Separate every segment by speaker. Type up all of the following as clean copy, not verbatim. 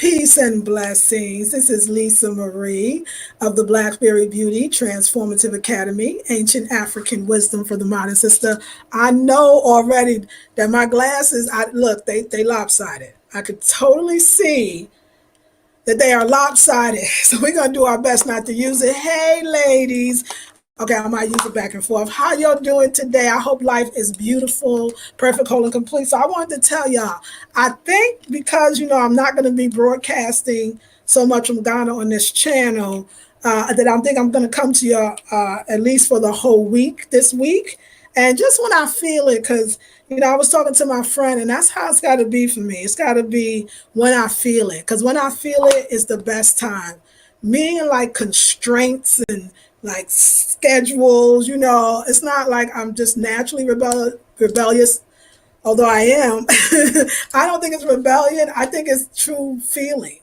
Speaker 1: Peace and blessings. This is Lisa Marie of the Blackberry Beauty Transformative Academy, Ancient African Wisdom for the Modern Sister. I know already that my glasses, look, they lopsided. I could totally see that they are lopsided. So we're going to do our best not to use it. Hey, ladies. Okay, I might use it back and forth. How y'all doing today? I hope life is beautiful, perfect, whole, and complete. So I wanted to tell y'all, I think because, I'm not going to be broadcasting so much from Ghana on this channel, that I think I'm going to come to you at least for the whole week this week. And just when I feel it, because, I was talking to my friend, and that's how it's got to be for me. It's got to be when I feel it, because when I feel it is the best time. Me and like constraints and like schedules, it's not like I'm just naturally rebellious, although I am. I don't think it's rebellion. I think it's true feeling.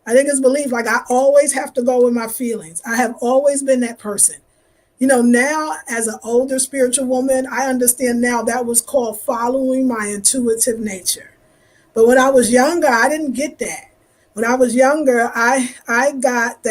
Speaker 1: I think it's belief. Like I always have to go with my feelings. I have always been that person. Now as an older spiritual woman, I understand now that was called following my intuitive nature. But when I was younger, I didn't get that. When I was younger, I got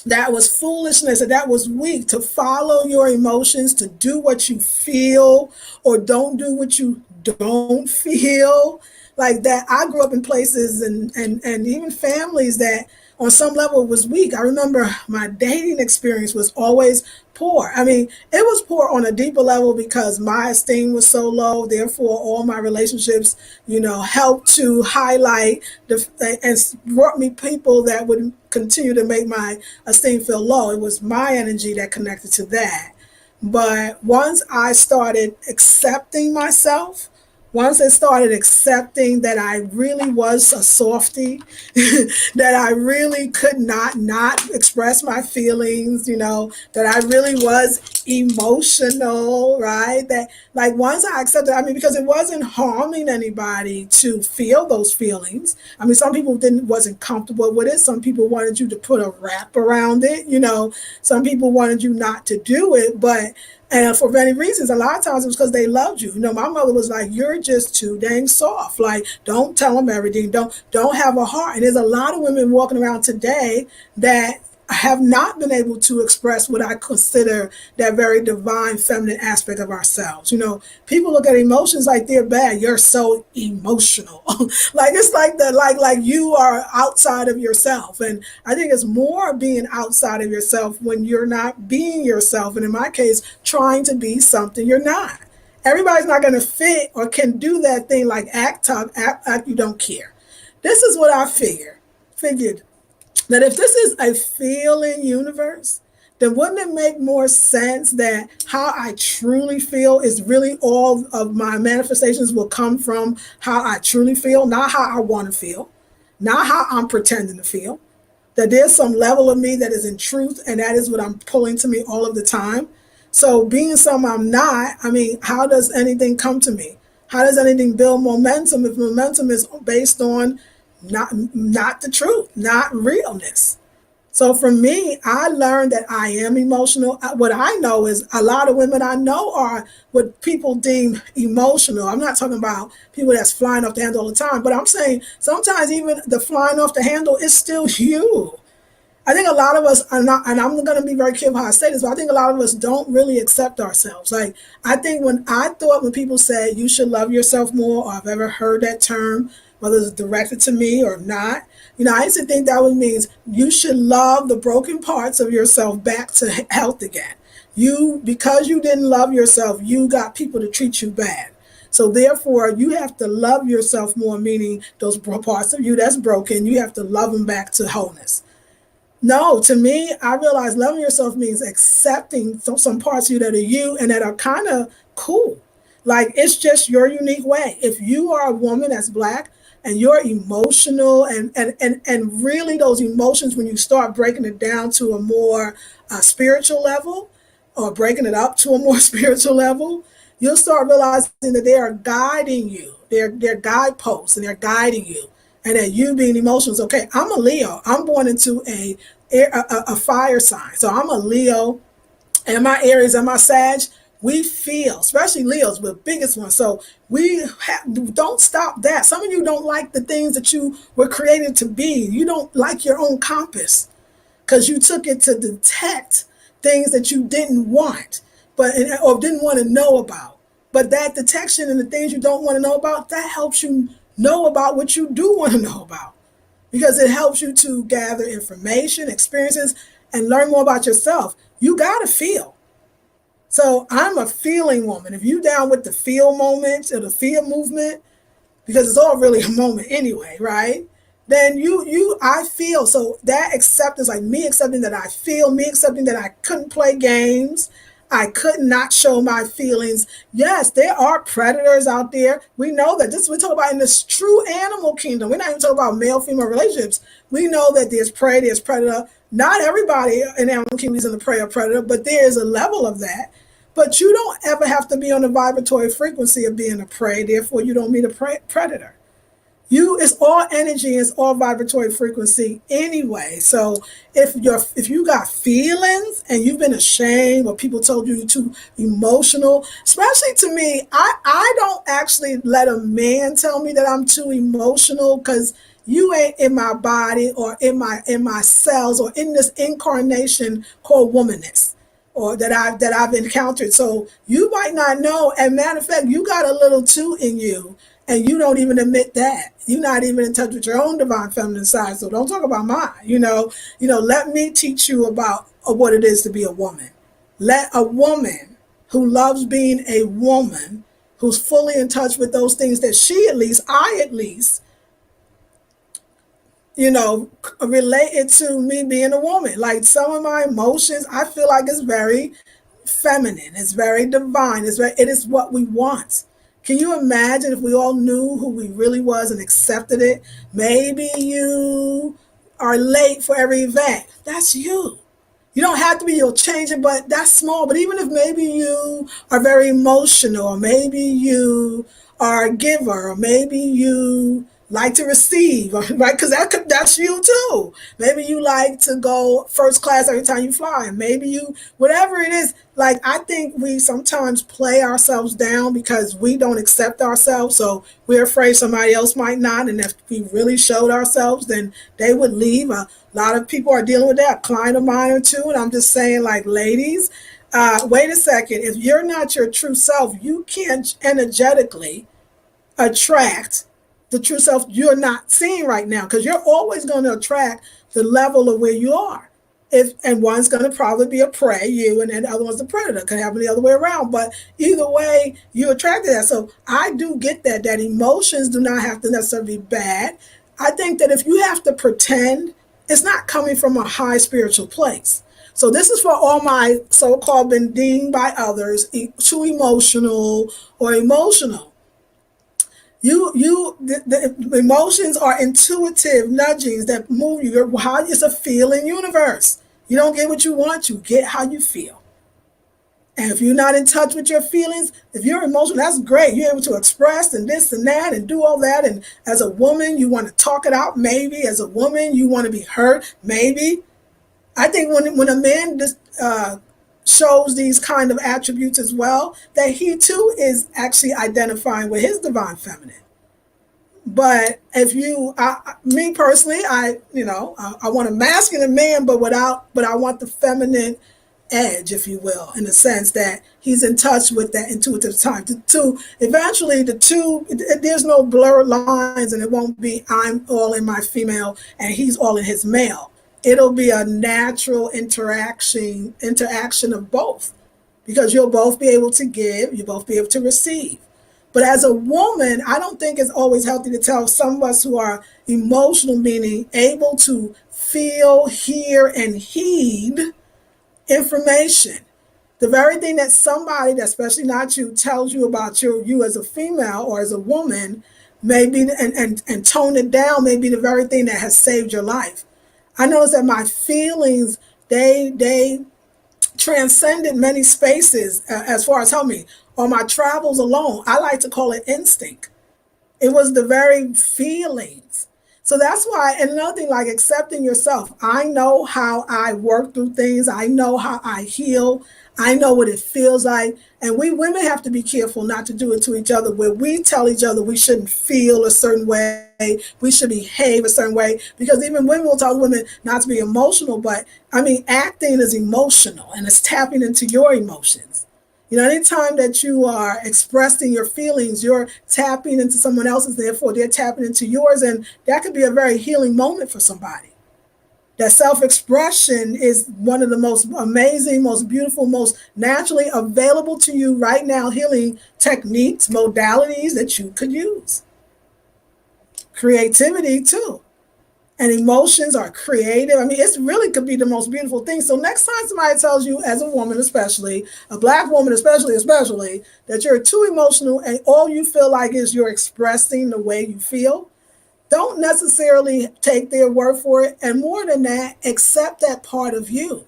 Speaker 1: that was foolishness and that was weak, to follow your emotions, to do what you feel or don't do what you don't feel. Like that, I grew up in places and even families that on some level was weak. I remember my dating experience was always poor. I mean, it was poor on a deeper level because my esteem was so low. Therefore, all my relationships, helped to highlight and brought me people that would continue to make my esteem feel low. It was my energy that connected to that. But once I started accepting myself, once I started accepting that I really was a softie, that I really could not express my feelings, that I really was emotional, right? That like once I accepted, because it wasn't harming anybody to feel those feelings. Some people wasn't comfortable with it. Some people wanted you to put a wrap around it, Some people wanted you not to do it, and for many reasons, a lot of times it was because they loved you. My mother was like, "You're just too dang soft. Like, don't tell them everything. Don't have a heart." And there's a lot of women walking around today that have not been able to express what I consider that very divine feminine aspect of ourselves. People look at emotions like they're bad. You're so emotional. Like it's like that, like you are outside of yourself. And I think it's more being outside of yourself when you're not being yourself. And in my case, trying to be something you're not. Everybody's not going to fit or can do that thing like act you don't care. This is what I figured that if this is a feeling universe, then wouldn't it make more sense that how I truly feel is really all of my manifestations will come from how I truly feel, not how I want to feel, not how I'm pretending to feel, that there's some level of me that is in truth, and that is what I'm pulling to me all of the time. So being something I'm not, how does anything come to me? How does anything build momentum if momentum is based on not the truth, not realness? So for me, I learned that I am emotional. What I know is a lot of women I know are what people deem emotional. I'm not talking about people that's flying off the handle all the time, but I'm saying sometimes even the flying off the handle is still you. I think a lot of us are not, and I'm going to be very careful how I say this, but I think a lot of us don't really accept ourselves. Like, I think when people say you should love yourself more, or I've ever heard that term, whether it's directed to me or not, I used to think that means you should love the broken parts of yourself back to health again. Because you didn't love yourself, you got people to treat you bad. So therefore, you have to love yourself more, meaning those parts of you that's broken, you have to love them back to wholeness. No, to me, I realize loving yourself means accepting some parts of you that are you and that are kind of cool. Like, it's just your unique way. If you are a woman that's Black and you're emotional and really those emotions, when you start breaking it down to a more spiritual level, or breaking it up to a more spiritual level, you'll start realizing that they are guiding you. They're guideposts, and they're guiding you. And that you being emotional is okay. I'm a Leo. I'm born into a fire sign. So I'm a Leo, and my Aries and my Sag We feel, especially Leo's the biggest one. So don't stop that. Some of you don't like the things that you were created to be. You don't like your own compass because you took it to detect things that you didn't want, or didn't want to know about. But that detection and the things you don't want to know about, that helps you know about what you do want to know about, because it helps you to gather information, experiences, and learn more about yourself. You got to feel. So I'm a feeling woman. If you down with the feel moment or the feel movement, because it's all really a moment anyway, right? Then I feel. So that acceptance, like me accepting that I feel, me accepting that I couldn't play games, I could not show my feelings. Yes, there are predators out there. We know that. This we talk about in this true animal kingdom. We're not even talking about male-female relationships. We know that there's prey, there's predator. Not everybody in animal kingdom is in the prey or predator, but there is a level of that. But you don't ever have to be on the vibratory frequency of being a prey. Therefore, you don't meet a predator. It's all energy, it's all vibratory frequency anyway. So if you got feelings and you've been ashamed or people told you you're too emotional, especially to me, I don't actually let a man tell me that I'm too emotional, because you ain't in my body or in my cells or in this incarnation called womanness, or that I've encountered. So you might not know. And matter of fact, you got a little too in you, and you don't even admit that. You're not even in touch with your own divine feminine side. So don't talk about mine. Let me teach you about what it is to be a woman. Let a woman who loves being a woman, who's fully in touch with those things that I at least, related to me being a woman. Like some of my emotions, I feel like it's very feminine. It's very divine. It is what we want. Can you imagine if we all knew who we really was and accepted it? Maybe you are late for every event. That's you. You don't have to be, you'll change it, but that's small. But even if maybe you are very emotional, or maybe you are a giver, or maybe you like to receive, right? Because that's you too. Maybe you like to go first class every time you fly, and maybe whatever it is. Like, I think we sometimes play ourselves down because we don't accept ourselves, so we're afraid somebody else might not. And if we really showed ourselves, then they would leave. A lot of people are dealing with that. A client of mine or two, and I'm just saying, like, ladies, wait a second. If you're not your true self, you can't energetically attract the true self you're not seeing right now, because you're always going to attract the level of where you are. And one's going to probably be a prey, you, and then the other one's a predator. Could happen the other way around, but either way, you attracted that. So I do get that emotions do not have to necessarily be bad. I think that if you have to pretend, it's not coming from a high spiritual place. So this is for all my so-called been deemed by others too emotional or emotional. The emotions are intuitive nudgings that move you. It's a feeling universe. You don't get what you want, you get how you feel. And if you're not in touch with your feelings, if you're emotional, that's great. You're able to express and this and that and do all that. And as a woman, you want to talk it out, maybe. As a woman, you want to be heard, maybe. I think when a man just shows these kind of attributes as well, that he too is actually identifying with his divine feminine. But if me personally, I want a masculine man, but I want the feminine edge, if you will, in the sense that he's in touch with that intuitive time. Eventually, there's no blurred lines, and it won't be I'm all in my female and he's all in his male. It'll be a natural interaction of both, because you'll both be able to give, you'll both be able to receive. But as a woman, I don't think it's always healthy to tell some of us who are emotional, meaning able to feel, hear, and heed information. The very thing that somebody, that especially not you, tells you about you as a female or as a woman, maybe and tone it down, may be the very thing that has saved your life. I noticed that my feelings, they transcended many spaces as far as help me. On my travels alone, I like to call it instinct. It was the very feelings. So that's why, and another thing, like accepting yourself. I know how I work through things. I know how I heal. I know what it feels like. And we women have to be careful not to do it to each other, where we tell each other we shouldn't feel a certain way, we should behave a certain way, because even women will tell women not to be emotional. But I mean, acting is emotional and it's tapping into your emotions. You know, anytime that you are expressing your feelings, you're tapping into someone else's, therefore they're tapping into yours. And that could be a very healing moment for somebody. That self-expression is one of the most amazing, most beautiful, most naturally available to you right now healing techniques, modalities that you could use. Creativity too. And emotions are creative. I mean, it's really could be the most beautiful thing. So next time somebody tells you, as a woman especially, a black woman especially, that you're too emotional and all you feel like is you're expressing the way you feel, don't necessarily take their word for it. And more than that, accept that part of you.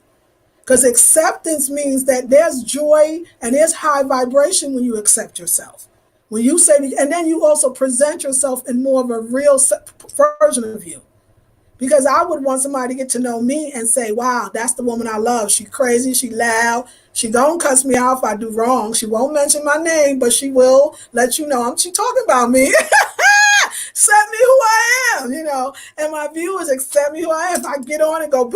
Speaker 1: Because acceptance means that there's joy and there's high vibration when you accept yourself. When you say, and then you also present yourself in more of a real version of you. Because I would want somebody to get to know me and say, wow, that's the woman I love. She crazy, she loud, she don't cuss me out if I do wrong. She won't mention my name, but she will let you know she talking about me. Accept me who I am, you know. And my viewers accept me who I am. If I get on and go,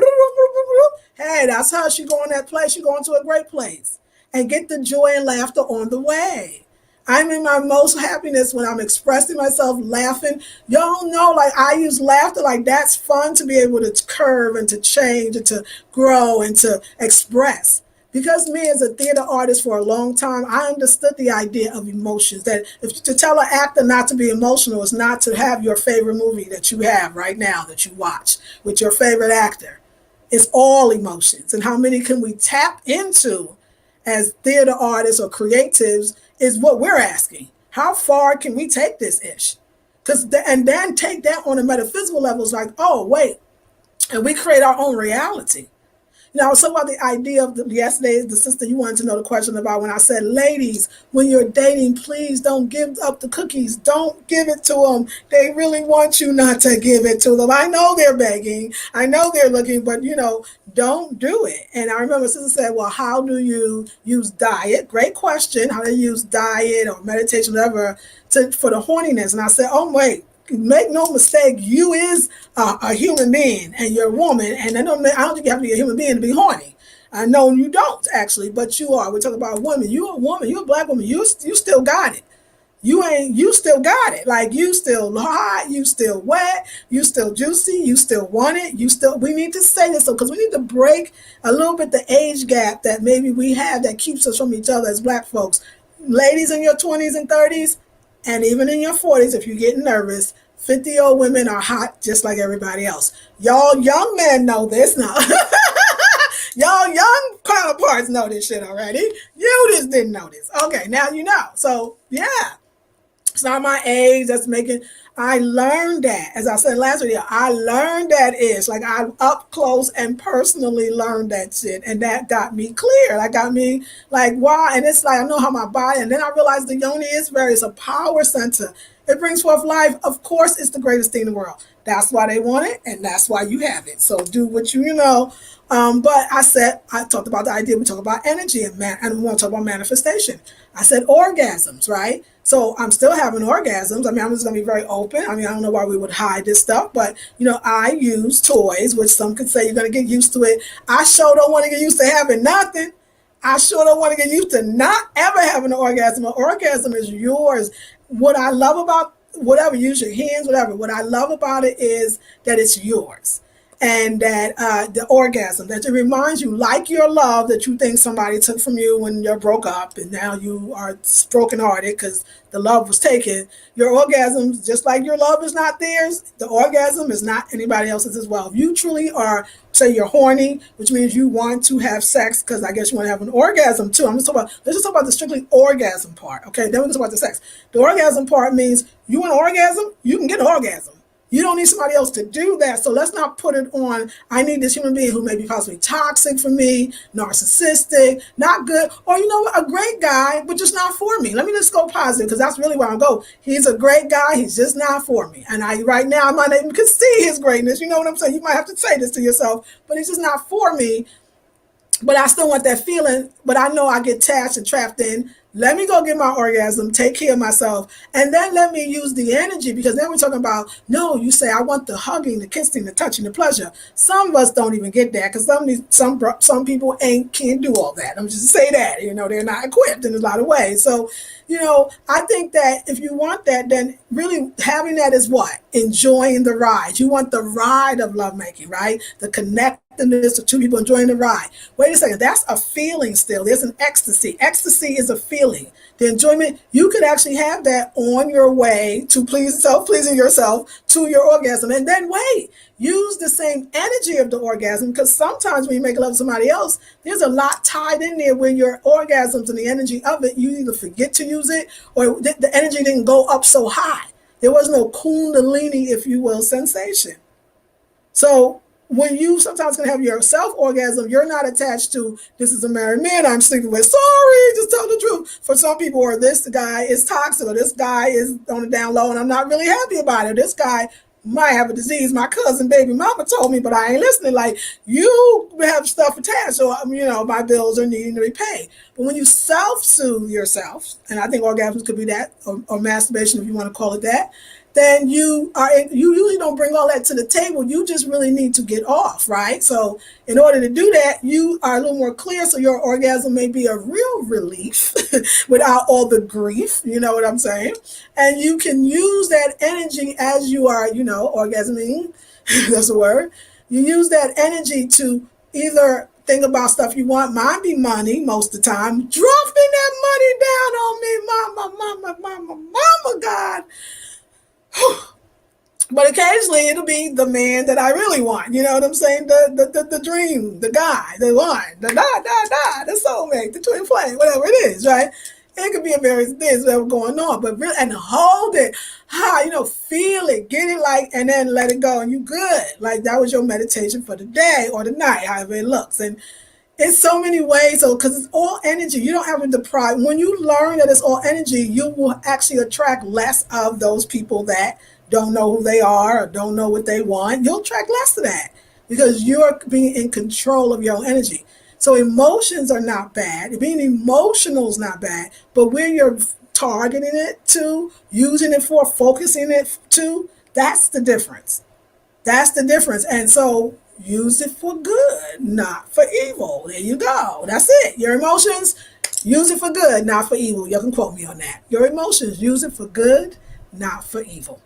Speaker 1: hey, that's her. She going that place. She going to a great place. And get the joy and laughter on the way. I'm in my most happiness when I'm expressing myself, laughing. Y'all know, like, I use laughter, like that's fun to be able to curve and to change and to grow and to express. Because me as a theater artist for a long time, I understood the idea of emotions. That if to tell an actor not to be emotional is not to have your favorite movie that you have right now that you watch with your favorite actor. It's all emotions. And how many can we tap into as theater artists or creatives is what we're asking. How far can we take this ish? And then take that on a metaphysical level. It's like, oh, wait, and we create our own reality. You know, I was talking about the idea of yesterday, the sister, you wanted to know the question about when I said, ladies, when you're dating, please don't give up the cookies. Don't give it to them. They really want you not to give it to them. I know they're begging. I know they're looking, but, you know, don't do it. And I remember sister said, well, how do you use diet? Great question. How do you use diet or meditation, whatever, for the horniness? And I said, oh, wait. Make no mistake, you is a human being and you're a woman, and I don't think you have to be a human being to be horny. I know you don't actually, but you are. We're talking about women. You're a woman. You're a black woman. You still got it. You still got it. Like you still hot. You still wet. You still juicy. You still want it. We need to say this because we need to break a little bit the age gap that maybe we have that keeps us from each other as black folks. Ladies in your 20s and 30s, and even in your 40s, if you're getting nervous, 50-year-old women are hot just like everybody else. Y'all young men know this now. Y'all young counterparts know this shit already. You just didn't know this. Okay, now you know. So, yeah. It's not my age that's making. I learned that, as I said last video, I learned that it's like I up close and personally learned that shit, and that got me clear. That got me like, wow. And it's like I know how my body, and then I realized the yoni is it's a power center. It brings forth life. Of course, it's the greatest thing in the world. That's why they want it, and that's why you have it. So do what you know. But I talked about the idea. We talk about energy and we want to talk about manifestation. I said orgasms, right? So I'm still having orgasms. I mean, I'm just going to be very open. I mean, I don't know why we would hide this stuff, but, you know, I use toys, which some could say you're going to get used to it. I sure don't want to get used to having nothing. I sure don't want to get used to not ever having an orgasm. An orgasm is yours. What I love about whatever, use your hands, whatever. What I love about it is that it's yours. And that the orgasm, that it reminds you, like your love that you think somebody took from you when you broke up and now you are brokenhearted because the love was taken. Your orgasms, just like your love is not theirs, the orgasm is not anybody else's as well. If you truly are, say you're horny, which means you want to have sex, because I guess you want to have an orgasm too. Let's just talk about the strictly orgasm part, okay? Then we can talk about the sex. The orgasm part means you want an orgasm, you can get an orgasm. You don't need somebody else to do that. So let's not put it on, I need this human being who may be possibly toxic for me, narcissistic, not good, or you know what, a great guy, but just not for me. Let me just go positive, because that's really where I go. He's a great guy, he's just not for me. And I right now I might not even see his greatness. You know what I'm saying? You might have to say this to yourself, but he's just not for me. But I still want that feeling, but I know I get attached and trapped in. Let me go get my orgasm, take care of myself, and then let me use the energy, because then we're talking about, no, you say, I want the hugging, the kissing, the touching, the pleasure. Some of us don't even get that, because some people can't do all that. I'm just say that, they're not equipped in a lot of ways. So, I think that if you want that, then really having that is what? Enjoying the ride. You want the ride of lovemaking, right? The connectedness of two people enjoying the ride. Wait a second, that's a feeling still. There's an ecstasy. Ecstasy is a feeling. The enjoyment, you could actually have that on your way to pleasing yourself to your orgasm. And then wait, use the same energy of the orgasm, because sometimes when you make love to somebody else, there's a lot tied in there where your orgasms and the energy of it, you either forget to use it, or the energy didn't go up so high. There was no kundalini, if you will, sensation. So when you sometimes can have your self orgasm, you're not attached to, this is a married man I'm sleeping with. Sorry, just tell the truth. For some people, or this guy is toxic, or this guy is on the down low and I'm not really happy about it. This guy might have a disease. My cousin, baby mama told me, but I ain't listening. Like, you have stuff attached, so my bills are needing to be paid. But when you self-soothe yourself, and I think orgasms could be that, or masturbation, if you want to call it that, then you usually don't bring all that to the table. You just really need to get off, right? So in order to do that, you are a little more clear, so your orgasm may be a real relief without all the grief, you know what I'm saying? And you can use that energy as you are, orgasming, that's the word. You use that energy to either think about stuff you want. Mine be money most of the time. Dropping that money down on me, mama, God. But occasionally it'll be the man that I really want. You know what I'm saying? The dream, the guy, the one, the soulmate, the twin flame, whatever it is, right? It could be a various things that are going on, but really, and hold it, feel it, get it, and then let it go, and you good. Like, that was your meditation for the day or the night, however it looks. And in so many ways, because it's all energy. You don't have to deprive. When you learn that it's all energy, you will actually attract less of those people that don't know who they are or don't know what they want. You'll attract less of that because you're being in control of your own energy. So emotions are not bad. Being emotional is not bad, but where you're targeting it to, using it for, focusing it to, that's the difference. That's the difference. And so use it for good, not for evil. There you go. That's it. Your emotions, use it for good, not for evil. You can quote me on that. Your emotions, use it for good, not for evil.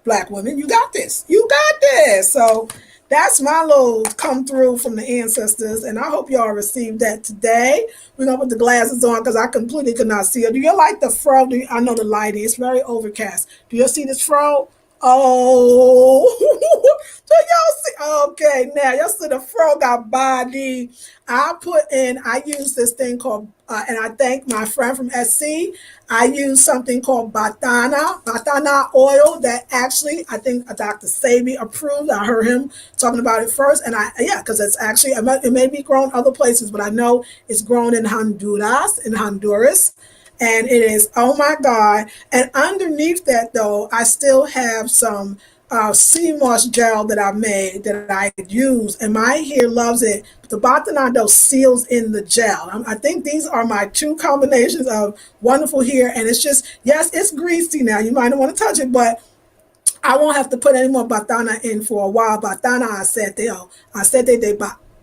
Speaker 1: Black women, you got this. You got this. So that's my little come through from the ancestors, and I hope y'all received that today. We're going to put the glasses on because I completely could not see it. Do you like the fro? I know the lighting. It's very overcast. Do you see this fro? Oh, so y'all see? Okay, now y'all see the fro got body. I use this thing called, and I thank my friend from SC. I use something called Batana oil that actually, I think Dr. Sabi approved. I heard him talking about it first. And because it's actually, it may be grown other places, but I know it's grown in Honduras. And it is, oh my God. And underneath that, though, I still have some sea moss gel that I made that I use, and my hair loves it. But the Batanando seals in the gel. I think these are my two combinations of wonderful hair, and it's just, yes, it's greasy now. You might not want to touch it, but I won't have to put any more Batana in for a while. Batana acete de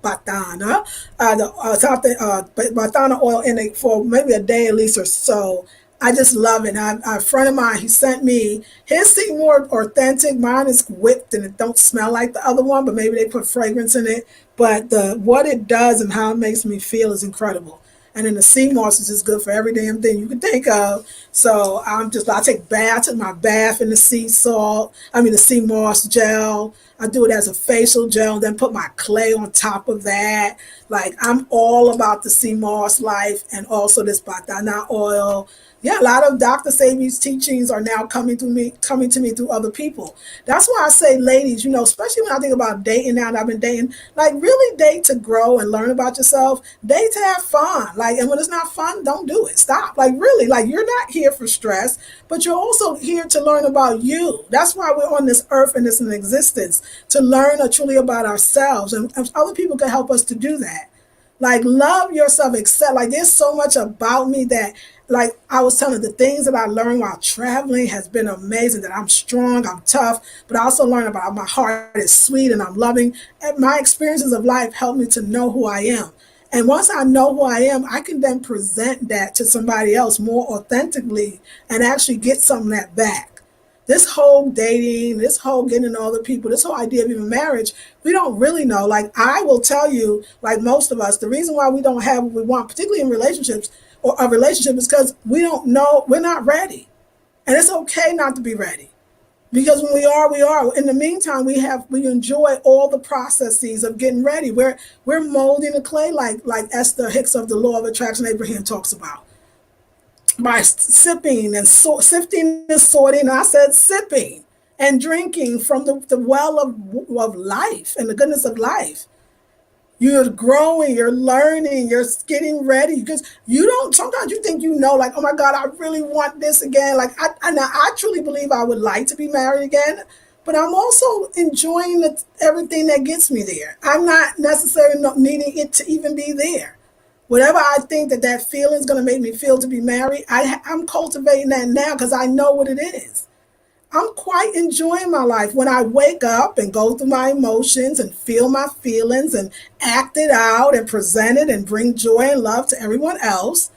Speaker 1: Batana, Batana oil in it for maybe a day at least or so. I just love it. A friend of mine, he sent me his seemed more authentic. Mine is whipped and it don't smell like the other one, but maybe they put fragrance in it. But what it does and how it makes me feel is incredible. And then the sea moss is just good for every damn thing you can think of. So I take baths in my bath in the the sea moss gel. I do it as a facial gel, then put my clay on top of that. Like, I'm all about the sea moss life, and also this Batana oil. Yeah, a lot of Dr. Sabi's teachings are now coming to me through other people. That's why I say, ladies, especially when I think about dating now, and I've been dating, like really date to grow and learn about yourself, date to have fun. Like, and when it's not fun, don't do it. Stop. Like, really, like you're not here for stress, but you're also here to learn about you. That's why we're on this earth and this in existence, to learn truly about ourselves, and other people can help us to do that. Like, love yourself, accept. Like, there's so much about me that, like I was telling, the things that I learned while traveling has been amazing. That I'm strong, I'm tough, but I also learned about my heart is sweet and I'm loving. And my experiences of life help me to know who I am. And once I know who I am, I can then present that to somebody else more authentically and actually get some of that back. This whole dating, this whole getting to know other people, this whole idea of even marriage, we don't really know. Like, I will tell you, like most of us, the reason why we don't have what we want, particularly in relationships or a relationship, is because we don't know, we're not ready. And it's okay not to be ready. Because when we are, we are. In the meantime, we enjoy all the processes of getting ready. We're molding the clay, like Esther Hicks of the Law of Attraction Abraham talks about, by sipping and sifting and sorting. And I said sipping and drinking from the well of life and the goodness of life. You're growing, you're learning, you're getting ready, because you don't, sometimes you think, like, oh my God, I really want this again. Like, I truly believe I would like to be married again, but I'm also enjoying everything that gets me there. I'm not necessarily not needing it to even be there. Whatever I think that feeling is going to make me feel to be married, I'm cultivating that now because I know what it is. I'm quite enjoying my life when I wake up and go through my emotions and feel my feelings and act it out and present it and bring joy and love to everyone else.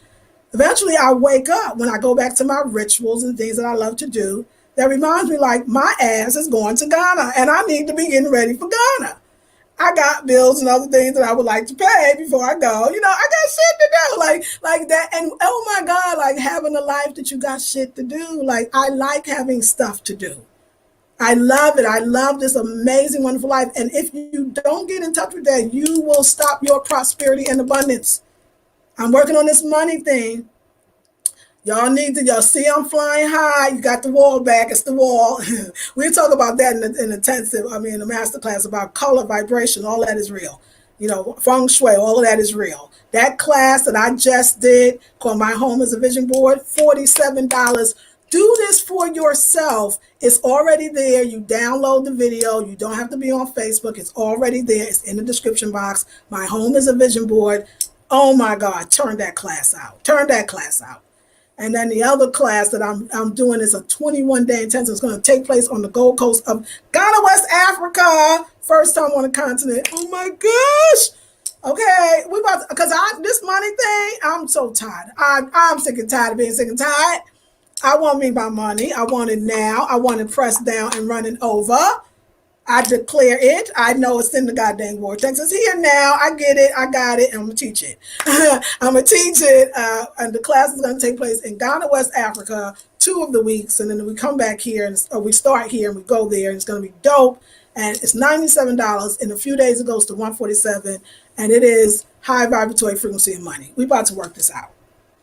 Speaker 1: Eventually, I wake up when I go back to my rituals and things that I love to do. That reminds me, like, my ass is going to Ghana and I need to be getting ready for Ghana. I got bills and other things that I would like to pay before I go. I got shit to do, like that. And oh my God, like having a life that you got shit to do. Like, I like having stuff to do. I love it. I love this amazing, wonderful life. And if you don't get in touch with that, you will stop your prosperity and abundance. I'm working on this money thing. Y'all see I'm flying high. You got the wall back. It's the wall. We'll talk about that in intensive, in the masterclass about color, vibration. All that is real. Feng shui, all of that is real. That class that I just did called My Home is a Vision Board, $47. Do this for yourself. It's already there. You download the video. You don't have to be on Facebook. It's already there. It's in the description box. My Home is a Vision Board. Oh my God, turn that class out. Turn that class out. And then the other class that I'm doing is a 21-day intensive. It's going to take place on the Gold Coast of Ghana, West Africa. First time on the continent. Oh my gosh. Okay, we about because this money thing, I'm so tired. I'm sick and tired of being sick and tired. I want me my money. I want it now. I want it pressed down and running over. I declare it. I know it's in the goddamn vortex. It's here now. I get it. I got it. And I'm going to teach it. I'm going to teach it. And the class is going to take place in Ghana, West Africa, 2 of the weeks. And then we come back here and we start here and we go there. And it's going to be dope. And it's $97. In a few days, it goes to $147. And it is high vibratory frequency of money. We about to work this out.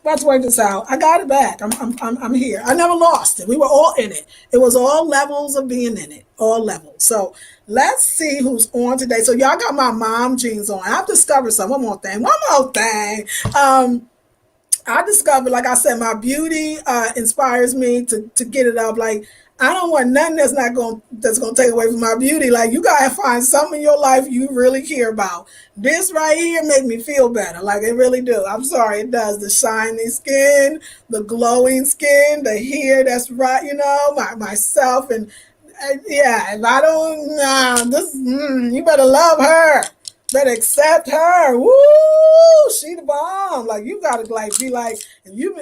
Speaker 1: Let's work this out. I got it back. I'm here. I never lost it. We were all in it. It was all levels of being in it. All levels. So let's see who's on today. So y'all got my mom jeans on. I've discovered one more thing. One more thing. I discovered, like I said, my beauty inspires me to get it up. Like, I don't want nothing that's gonna take away from my beauty. Like, you gotta find something in your life you really care about. This right here make me feel better. Like, it really do. I'm sorry, it does. The shiny skin, the glowing skin, the hair that's right, myself. And yeah, if I don't, you better love her. Better accept her. Woo! She the bomb. Like, you gotta be like, if you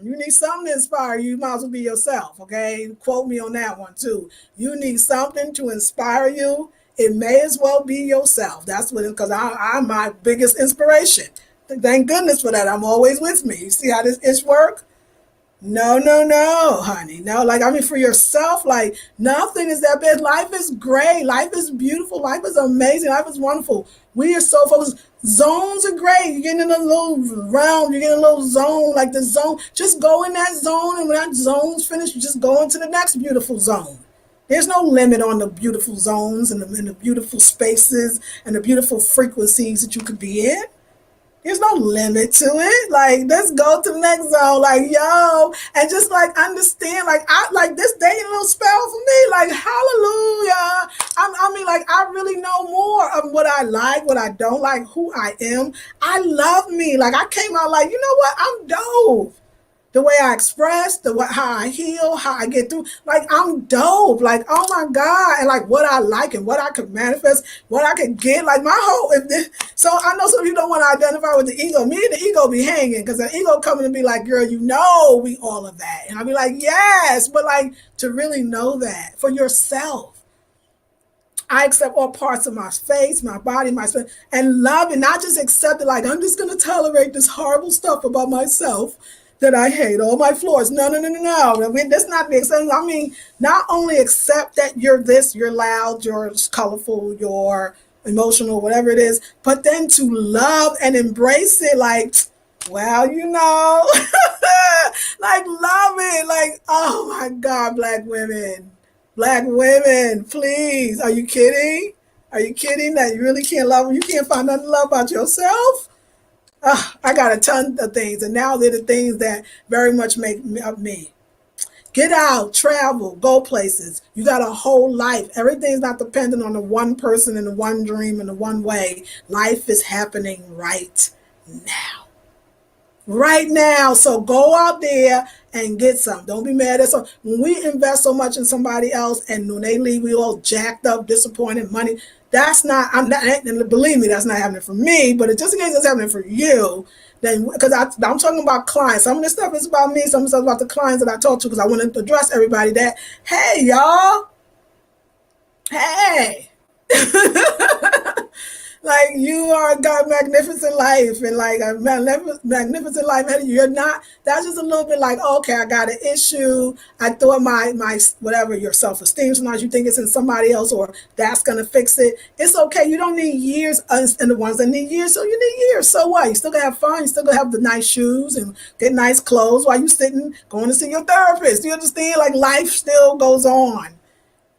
Speaker 1: need something to inspire you, you might as well be yourself. Okay, quote me on that one too. You need something to inspire you. It may as well be yourself. That's what, because I'm my biggest inspiration. Thank goodness for that. I'm always with me. You see how this ish work? No, no, no, honey. No, like, I mean, for yourself, like, nothing is that bad. Life is great. Life is beautiful. Life is amazing. Life is wonderful. We are so focused. Zones are great. You get in a little realm, you get in a little zone, like the zone. Just go in that zone, and when that zone's finished, you just go into the next beautiful zone. There's no limit on the beautiful zones and the beautiful spaces and the beautiful frequencies that you could be in. There's no limit to it. Like, let's go to the next zone. Like, yo, and just like understand. Like, I like this day a little spell for me. Like, hallelujah. I mean, like, I really know more of what I like, what I don't like, who I am. I love me. Like, I came out like, you know what? I'm dope. The way I express, how I heal, how I get through. Like, I'm dope. Like, oh my God. And like what I like and what I could manifest, what I could get. Like, my whole, so I know some of you don't want to identify with the ego. Me and the ego be hanging because the ego coming to be like, girl, you know, we all of that. And I'll be like, yes, but like to really know that for yourself. I accept all parts of my face, my body, my spirit, and love it. Not just accept it like I'm just going to tolerate this horrible stuff about myself that I hate, all my flaws. No, no, no, no, no. I mean, that's not the acceptance. I mean, not only accept that you're this, you're loud, you're colorful, you're emotional, whatever it is, but then to love and embrace it like, well, you know, like love it. Like, oh my God, black women. Black women, please. Are you kidding? Are you kidding that you really can't love? You can't find nothing to love about yourself? I got a ton of things, and now they're the things that very much make up me. Get out, travel, go places. You got a whole life. Everything's not dependent on the one person and the one dream and the one way. Life is happening right now. Right now. So go out there and get some. Don't be mad at some. When we invest so much in somebody else and when they leave, we all jacked up, disappointed, money. That's not, I'm not, and believe me, that's not happening for me, but it just in case it's happening for you, then, because I'm talking about clients. Some of this stuff is about me, some of the stuff about the clients that I talk to, because I want to address everybody that, hey, y'all, hey. Like, you are got magnificent life and like a magnificent life. You're not, that's just a little bit like, okay, I got an issue. I thought my whatever, your self-esteem, sometimes you think it's in somebody else or that's going to fix it. It's okay. You don't need years, and the ones that need years, so you need years. So what? You still going to have fun. You still going to have the nice shoes and get nice clothes while you sitting, going to see your therapist. You understand? Like, life still goes on.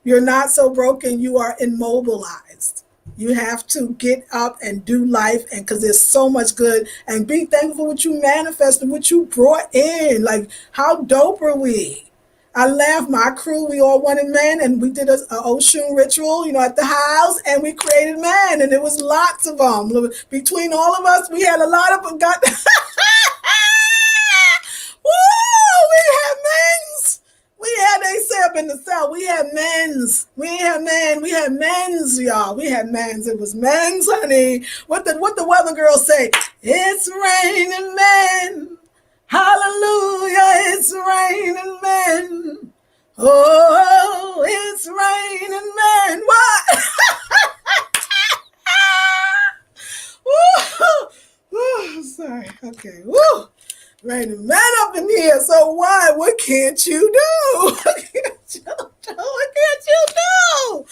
Speaker 1: You're not so broken. You are immobilized. You have to get up and do life, and because there's so much good, and be thankful for what you manifested, what you brought in. Like, how dope are we? I laughed, my crew, we all wanted men, and we did a Oshun ritual, you know, at the house, and we created men, and there was lots of them. Between all of us, we had a lot of them. Got Woo! We had men's. We had, they say up in the South, we had men's. We had men. We had men's, y'all. We had men's. It was men's, honey. What the weather girls say? It's raining men. Hallelujah. It's raining men. Oh, it's raining men. What? Woo! Sorry. Okay. Woo! Raining men up in here. So what? What can't you do? What can't you do? What can't you do?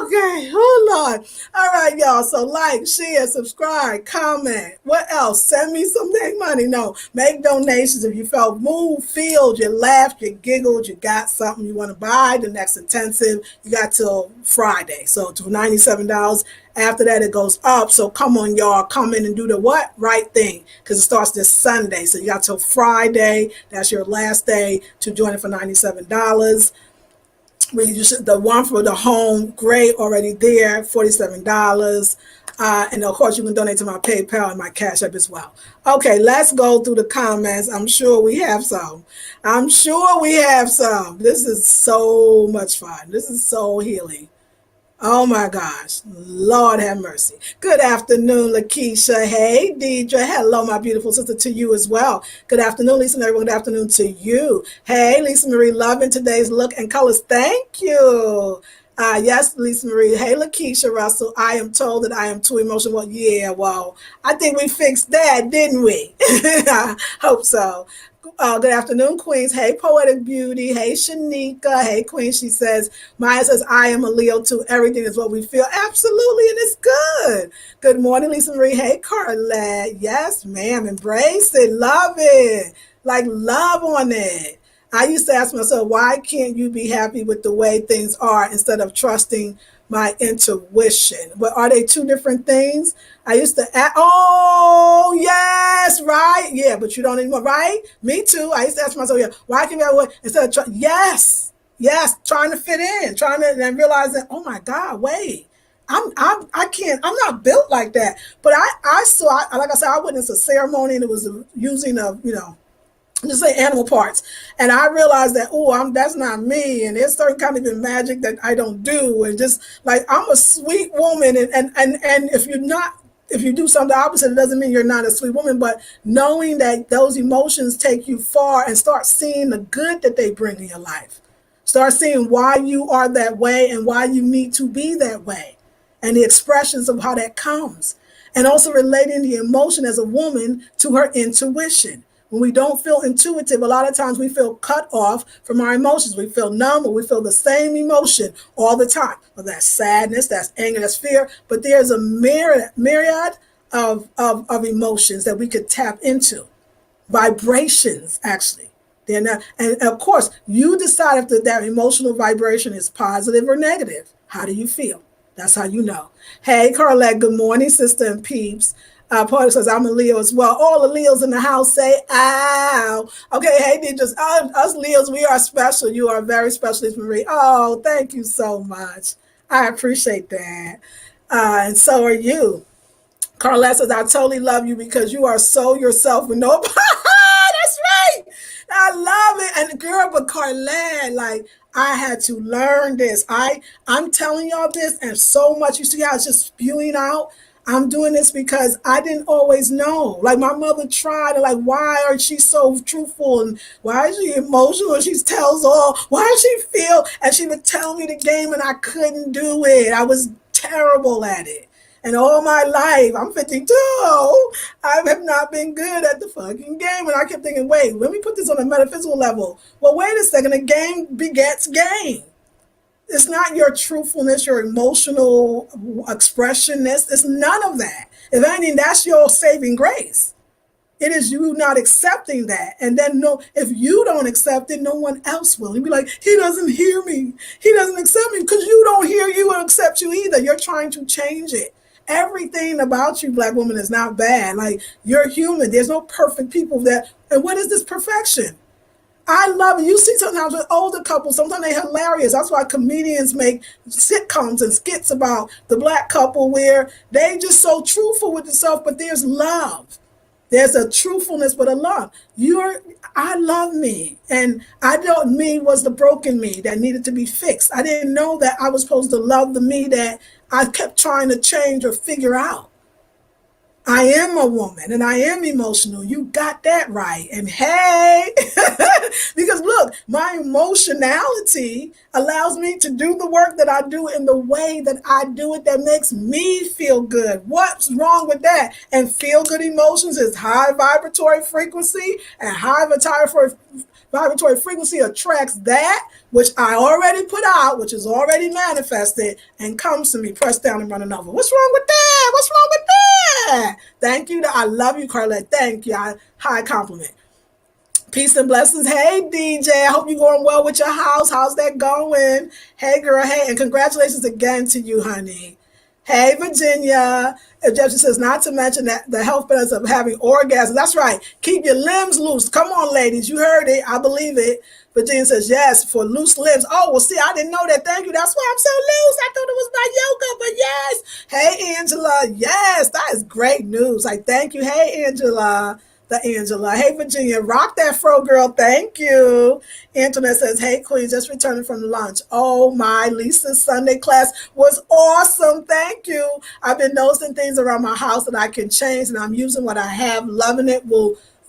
Speaker 1: Okay, oh Lord. All right, y'all. So like, share, subscribe, comment. What else? Send me some big money. No, make donations if you felt moved, feel, you laughed, you giggled, you got something you want to buy. The next intensive, you got till Friday. So to $97. After that, it goes up. So come on, y'all. Come in and do the what? Right thing. Because it starts this Sunday. So you got till Friday. That's your last day to join it for $97. The one for the home, great, already there, $47. And of course, you can donate to my PayPal and my Cash App as well. Okay, let's go through the comments. I'm sure we have some. I'm sure we have some. This is so much fun. This is so healing. Oh my gosh. Lord have mercy. Good afternoon, Lakeisha. Hey, Deidre. Hello, my beautiful sister, to you as well. Good afternoon, Lisa and everyone. Good afternoon to you. Hey, Lisa Marie, loving today's look and colors. Thank you. Yes, Lisa Marie. Hey, Lakeisha Russell. I am told that I am too emotional. Well, yeah, well, I think we fixed that, didn't we? I hope so. Good afternoon, Queens. Hey, Poetic Beauty. Hey, Shanika. Hey, Queen. She says, Maya says, I am a Leo too. Everything is what we feel. Absolutely. And it's good. Good morning, Lisa Marie. Hey, Carlette. Yes, ma'am. Embrace it. Love it. Like, love on it. I used to ask myself, why can't you be happy with the way things are instead of trusting my intuition? But are they two different things? I used to ask, oh, yes, right. Yeah, but you don't anymore, right? Me too. I used to ask myself, yeah, why can't I, instead of, yes, trying to fit in, trying to, and realizing, oh my God, wait. I can't, I'm not built like that. But I saw, like I said, I witnessed a ceremony and it was using of, just say animal parts, and I realized that that's not me, and there's certain kind of magic that I don't do, and just like I'm a sweet woman, and if you do something opposite, it doesn't mean you're not a sweet woman, but knowing that those emotions take you far and start seeing the good that they bring in your life, start seeing why you are that way and why you need to be that way, and the expressions of how that comes, and also relating the emotion as a woman to her intuition. When we don't feel intuitive, a lot of times we feel cut off from our emotions. We feel numb, or we feel the same emotion all the time. Well, that's sadness, that's anger, that's fear. But there's a myriad of emotions that we could tap into. Vibrations, actually. They're not, and of course, you decide if that emotional vibration is positive or negative. How do you feel? That's how you know. Hey, Carlette, good morning, sister and peeps. Porter says, I'm a Leo as well. All the Leos in the house say, ow. Okay, hey, just us Leos, we are special. You are very special, Miss Marie. Oh, thank you so much. I appreciate that. And so are you. Carlette says, I totally love you because you are so yourself with no. That's right. I love it. And girl, but Carlette, like, I had to learn this. I'm telling y'all this, and so much. You see how it's just spewing out. I'm doing this because I didn't always know. Like my mother tried to, like, why are she so truthful and why is she emotional? And she tells all, why does she feel? And she would tell me the game and I couldn't do it. I was terrible at it. And all my life, I'm 52, I have not been good at the fucking game. And I kept thinking, wait, let me put this on a metaphysical level. Well, wait a second, a game begets game. It's not your truthfulness, your emotional expressionness. It's none of that. If anything, that's your saving grace. It is you not accepting that. And then if you don't accept it, no one else will. You'd be like, he doesn't hear me. He doesn't accept me because you don't hear you and accept you either. You're trying to change it. Everything about you, Black woman, is not bad. Like, you're human. There's no perfect people and what is this perfection? I love it. You see sometimes with older couples, sometimes they're hilarious. That's why comedians make sitcoms and skits about the Black couple where they just so truthful with themselves, but there's love. There's a truthfulness, but a love. I love me. And I don't me was the broken me that needed to be fixed. I didn't know that I was supposed to love the me that I kept trying to change or figure out. I am a woman and I am emotional. You got that right. And hey, because look, my emotionality allows me to do the work that I do in the way that I do it that makes me feel good. What's wrong with that? And feel good emotions is high vibratory frequency, and high vibratory frequency attracts that which I already put out, which is already manifested, and comes to me, pressed down and running over. What's wrong with that? What's wrong with that? Thank you. I love you, Carlette. Thank you. High compliment. Peace and blessings. Hey, DJ. I hope you're going well with your house. How's that going? Hey, girl. Hey, and congratulations again to you, honey. Hey, Virginia. Jefferson says, not to mention that the health benefits of having orgasms. That's right. Keep your limbs loose. Come on, ladies. You heard it. I believe it. Virginia says, yes, for loose limbs. Oh, well, see, I didn't know that. Thank you. That's why I'm so loose. I thought it was my yoga, but yes. Hey, Angela. Yes, that is great news. Like, thank you. Hey, Angela. Angela. Hey, Virginia, rock that fro, girl. Thank you. Antoinette says, hey, Queen, just returning from lunch. Oh, my Lisa's Sunday class was awesome. Thank you. I've been noticing things around my house that I can change, and I'm using what I have, loving it.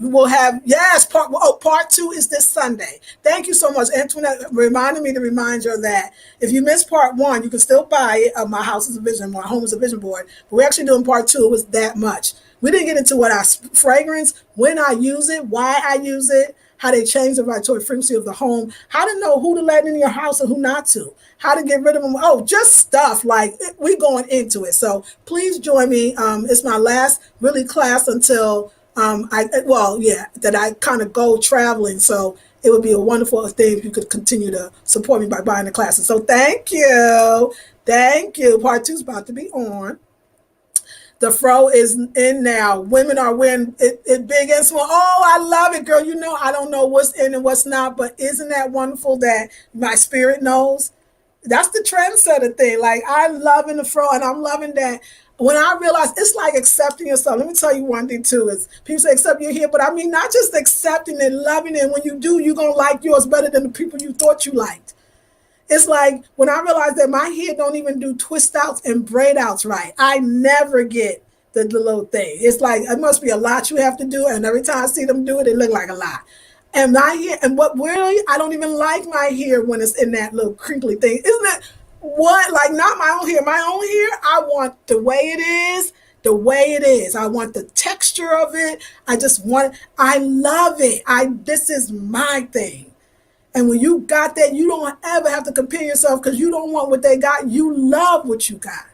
Speaker 1: We'll have, yes, part 2 is this Sunday. Thank you so much. Antoinette reminded me to remind you of that. If you missed part 1, you can still buy it. My house is a vision, my home is a vision board. But we're actually doing part 2. It was that much. We didn't get into what our fragrance, when I use it, why I use it, how they change the vibratory frequency of the home, how to know who to let in your house and who not to, how to get rid of them. Oh, just stuff like we going into it. So please join me. It's my last really class until that I kind of go traveling. So it would be a wonderful thing if you could continue to support me by buying the classes. So thank you. Thank you. Part 2 is about to be on. The fro is in now. Women are wearing it big and small. Oh, I love it, girl. You know, I don't know what's in and what's not, but isn't that wonderful that my spirit knows? That's the trendsetter thing. Like, I'm loving the fro, and I'm loving that. When I realize it's like accepting yourself. Let me tell you one thing too, is people say accept your hair, but I mean not just accepting it, loving it. When you do, you're gonna like yours better than the people you thought you liked. It's like when I realized that my hair don't even do twist outs and braid outs right. I never get the little thing. It's like it must be a lot you have to do, and every time I see them do it, it look like a lot. And my hair, and what really, I don't even like my hair when it's in that little crinkly thing. Isn't that what? Like not my own hair. My own hair, I want the way it is. The way it is. I want the texture of it. I love it. This is my thing. And when you got that, you don't ever have to compare yourself because you don't want what they got. You love what you got.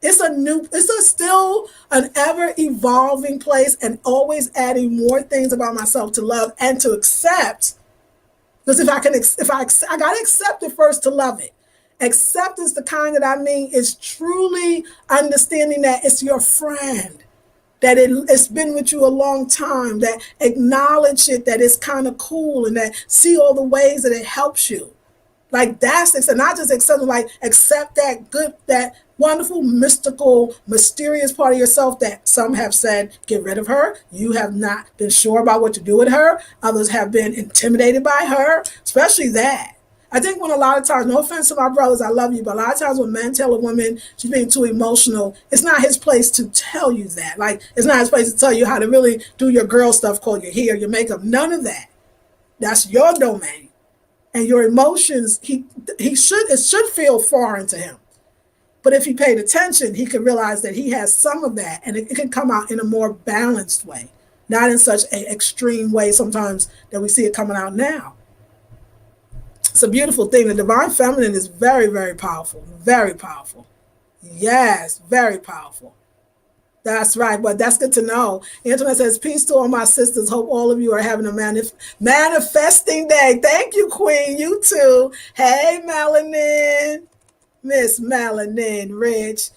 Speaker 1: It's still an ever evolving place and always adding more things about myself to love and to accept. Because I got to accept it first to love it. Acceptance, the kind that I mean, is truly understanding that it's your friend, that it's been with you a long time, that acknowledge it, that it's kind of cool, and that see all the ways that it helps you. Like that's it. And not just accept, like accept that good, that wonderful, mystical, mysterious part of yourself that some have said, get rid of her. You have not been sure about what to do with her. Others have been intimidated by her, especially that. I think when a lot of times, no offense to my brothers, I love you, but a lot of times when men tell a woman she's being too emotional, it's not his place to tell you that. Like, it's not his place to tell you how to really do your girl stuff, call your hair, your makeup, none of that. That's your domain. And your emotions, it should feel foreign to him. But if he paid attention, he could realize that he has some of that, and it can come out in a more balanced way, not in such an extreme way sometimes that we see it coming out now. It's a beautiful thing. The divine feminine is very, very powerful. Very powerful. Yes, very powerful. That's right, but that's good to know. Antoinette says, peace to all my sisters. Hope all of you are having a manifesting day. Thank you, Queen. You too. Hey, Melanin. Miss Melanin Rich.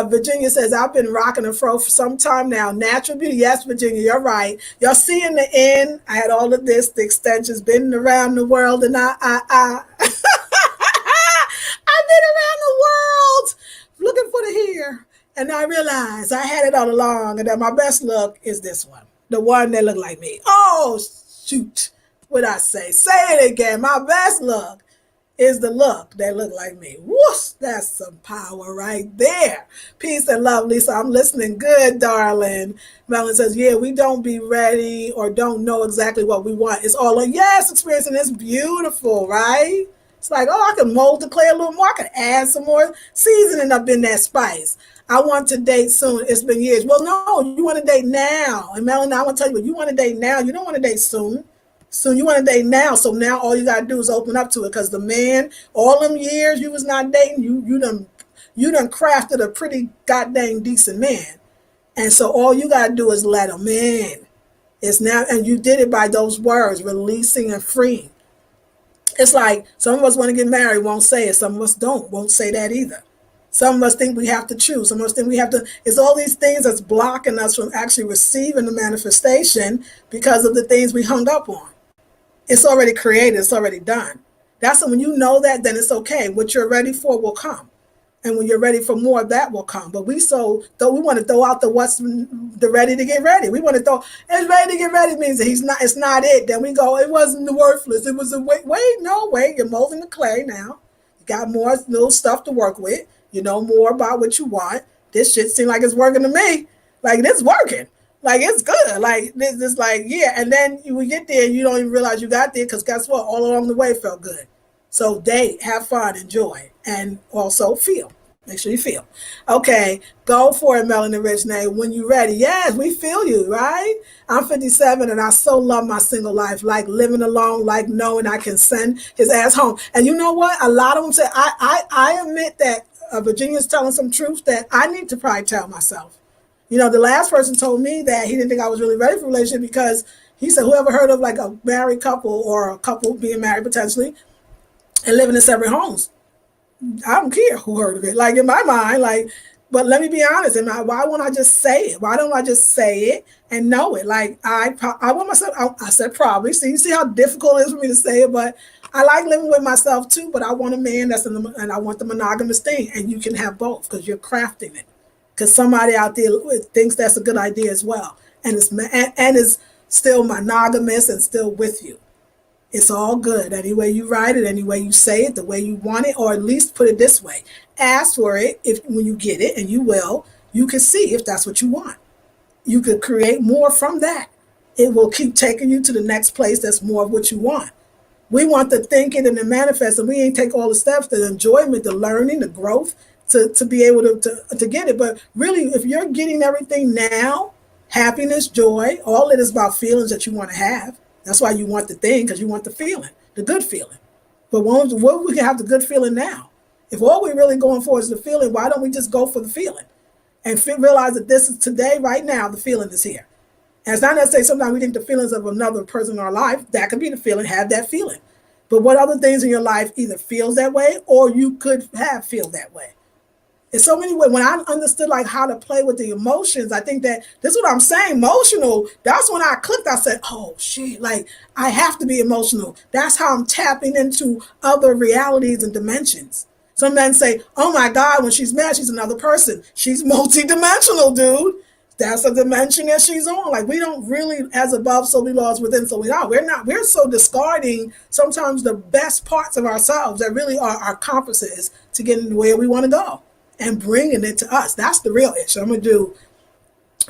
Speaker 1: Virginia says, I've been rocking a fro for some time now. Natural beauty. Yes, Virginia, you're right. Y'all see in the end, I had all of this, the extensions, been around the world, and I've been around the world looking for the hair. And I realized I had it all along, and that my best look is this one. The one that looked like me. Oh, shoot. What'd I say? Say it again. My best look is the look that look like me. Whoosh, that's some power right there. Peace and love, Lisa. I'm listening good, darling. Melon says, yeah, we don't be ready or don't know exactly what we want. It's all on, yes, experience, and it's beautiful, right? It's like, oh, I can mold the clay a little more. I can add some more seasoning up in that spice. I want to date soon. It's been years. Well, no, you want to date now. And Melon, I want to tell you, what you want to date now. You don't want to date soon. So you want to date now. So now all you got to do is open up to it, because the man, all them years you was not dating, you done crafted a pretty goddamn decent man. And so all you got to do is let him in. It's now, and you did it by those words, releasing and freeing. It's like some of us want to get married, won't say it. Some of us won't say that either. Some of us think we have to choose. Some of us think we have to. It's all these things that's blocking us from actually receiving the manifestation because of the things we hung up on. It's already created. It's already done. That's when you know that, then it's okay. What you're ready for will come. And when you're ready for more, that will come. But we want to throw out the ready to get ready. We want to throw, it's ready to get ready means that it's not it. Then we go, it wasn't worthless. It was wait, you're molding the clay now. You got more little stuff to work with. You know more about what you want. This shit seems like it's working to me. Like, it's working. Like, it's good. Like, this like, yeah. And then we get there and you don't even realize you got there, because guess what? All along the way felt good. So date, have fun, enjoy, and also feel. Make sure you feel. Okay, go for it, Melanie Rich Name. When you're ready. Yes, we feel you, right? I'm 57 and I so love my single life, like living alone, like knowing I can send his ass home. And you know what? A lot of them say, I admit that Virginia's telling some truth that I need to probably tell myself. You know, the last person told me that he didn't think I was really ready for a relationship because he said, whoever heard of like a married couple or a couple being married potentially and living in separate homes? I don't care who heard of it. Like in my mind, like, but let me be honest. And why won't I just say it? Why don't I just say it and know it? Like I want myself. I said probably. So you see how difficult it is for me to say it, but I like living with myself too. But I want a man that's in the, and I want the monogamous thing. And you can have both because you're crafting it. Because somebody out there thinks that's a good idea as well, and and is still monogamous and still with you. It's all good. Any way you write it, any way you say it, the way you want it, or at least put it this way. Ask for it if when you get it, and you will, you can see if that's what you want. You could create more from that. It will keep taking you to the next place that's more of what you want. We want to think it and then manifest, and we ain't take all the steps, the enjoyment, the learning, the growth to be able to get it. But really, if you're getting everything now, happiness, joy, all it is about feelings that you want to have. That's why you want the thing, because you want the feeling, the good feeling. But what we can have the good feeling now? If all we're really going for is the feeling, why don't we just go for the feeling and realize that this is today, right now, the feeling is here. And it's not necessarily sometimes we think the feelings of another person in our life. That could be the feeling, have that feeling. But what other things in your life either feels that way or you could have feel that way? In so many ways, when I understood like how to play with the emotions, I think that this is what I'm saying, emotional. That's when I clicked. I said, oh shit, like I have to be emotional. That's how I'm tapping into other realities and dimensions. Some men say, oh my God, when she's mad, she's another person. She's multidimensional, dude. That's a dimension that she's on. Like we don't really, as above, so below, as within, so we are. We're so discarding sometimes the best parts of ourselves that really are our compasses to get in where we want to go and bringing it to us. That's the real issue. I'm going to do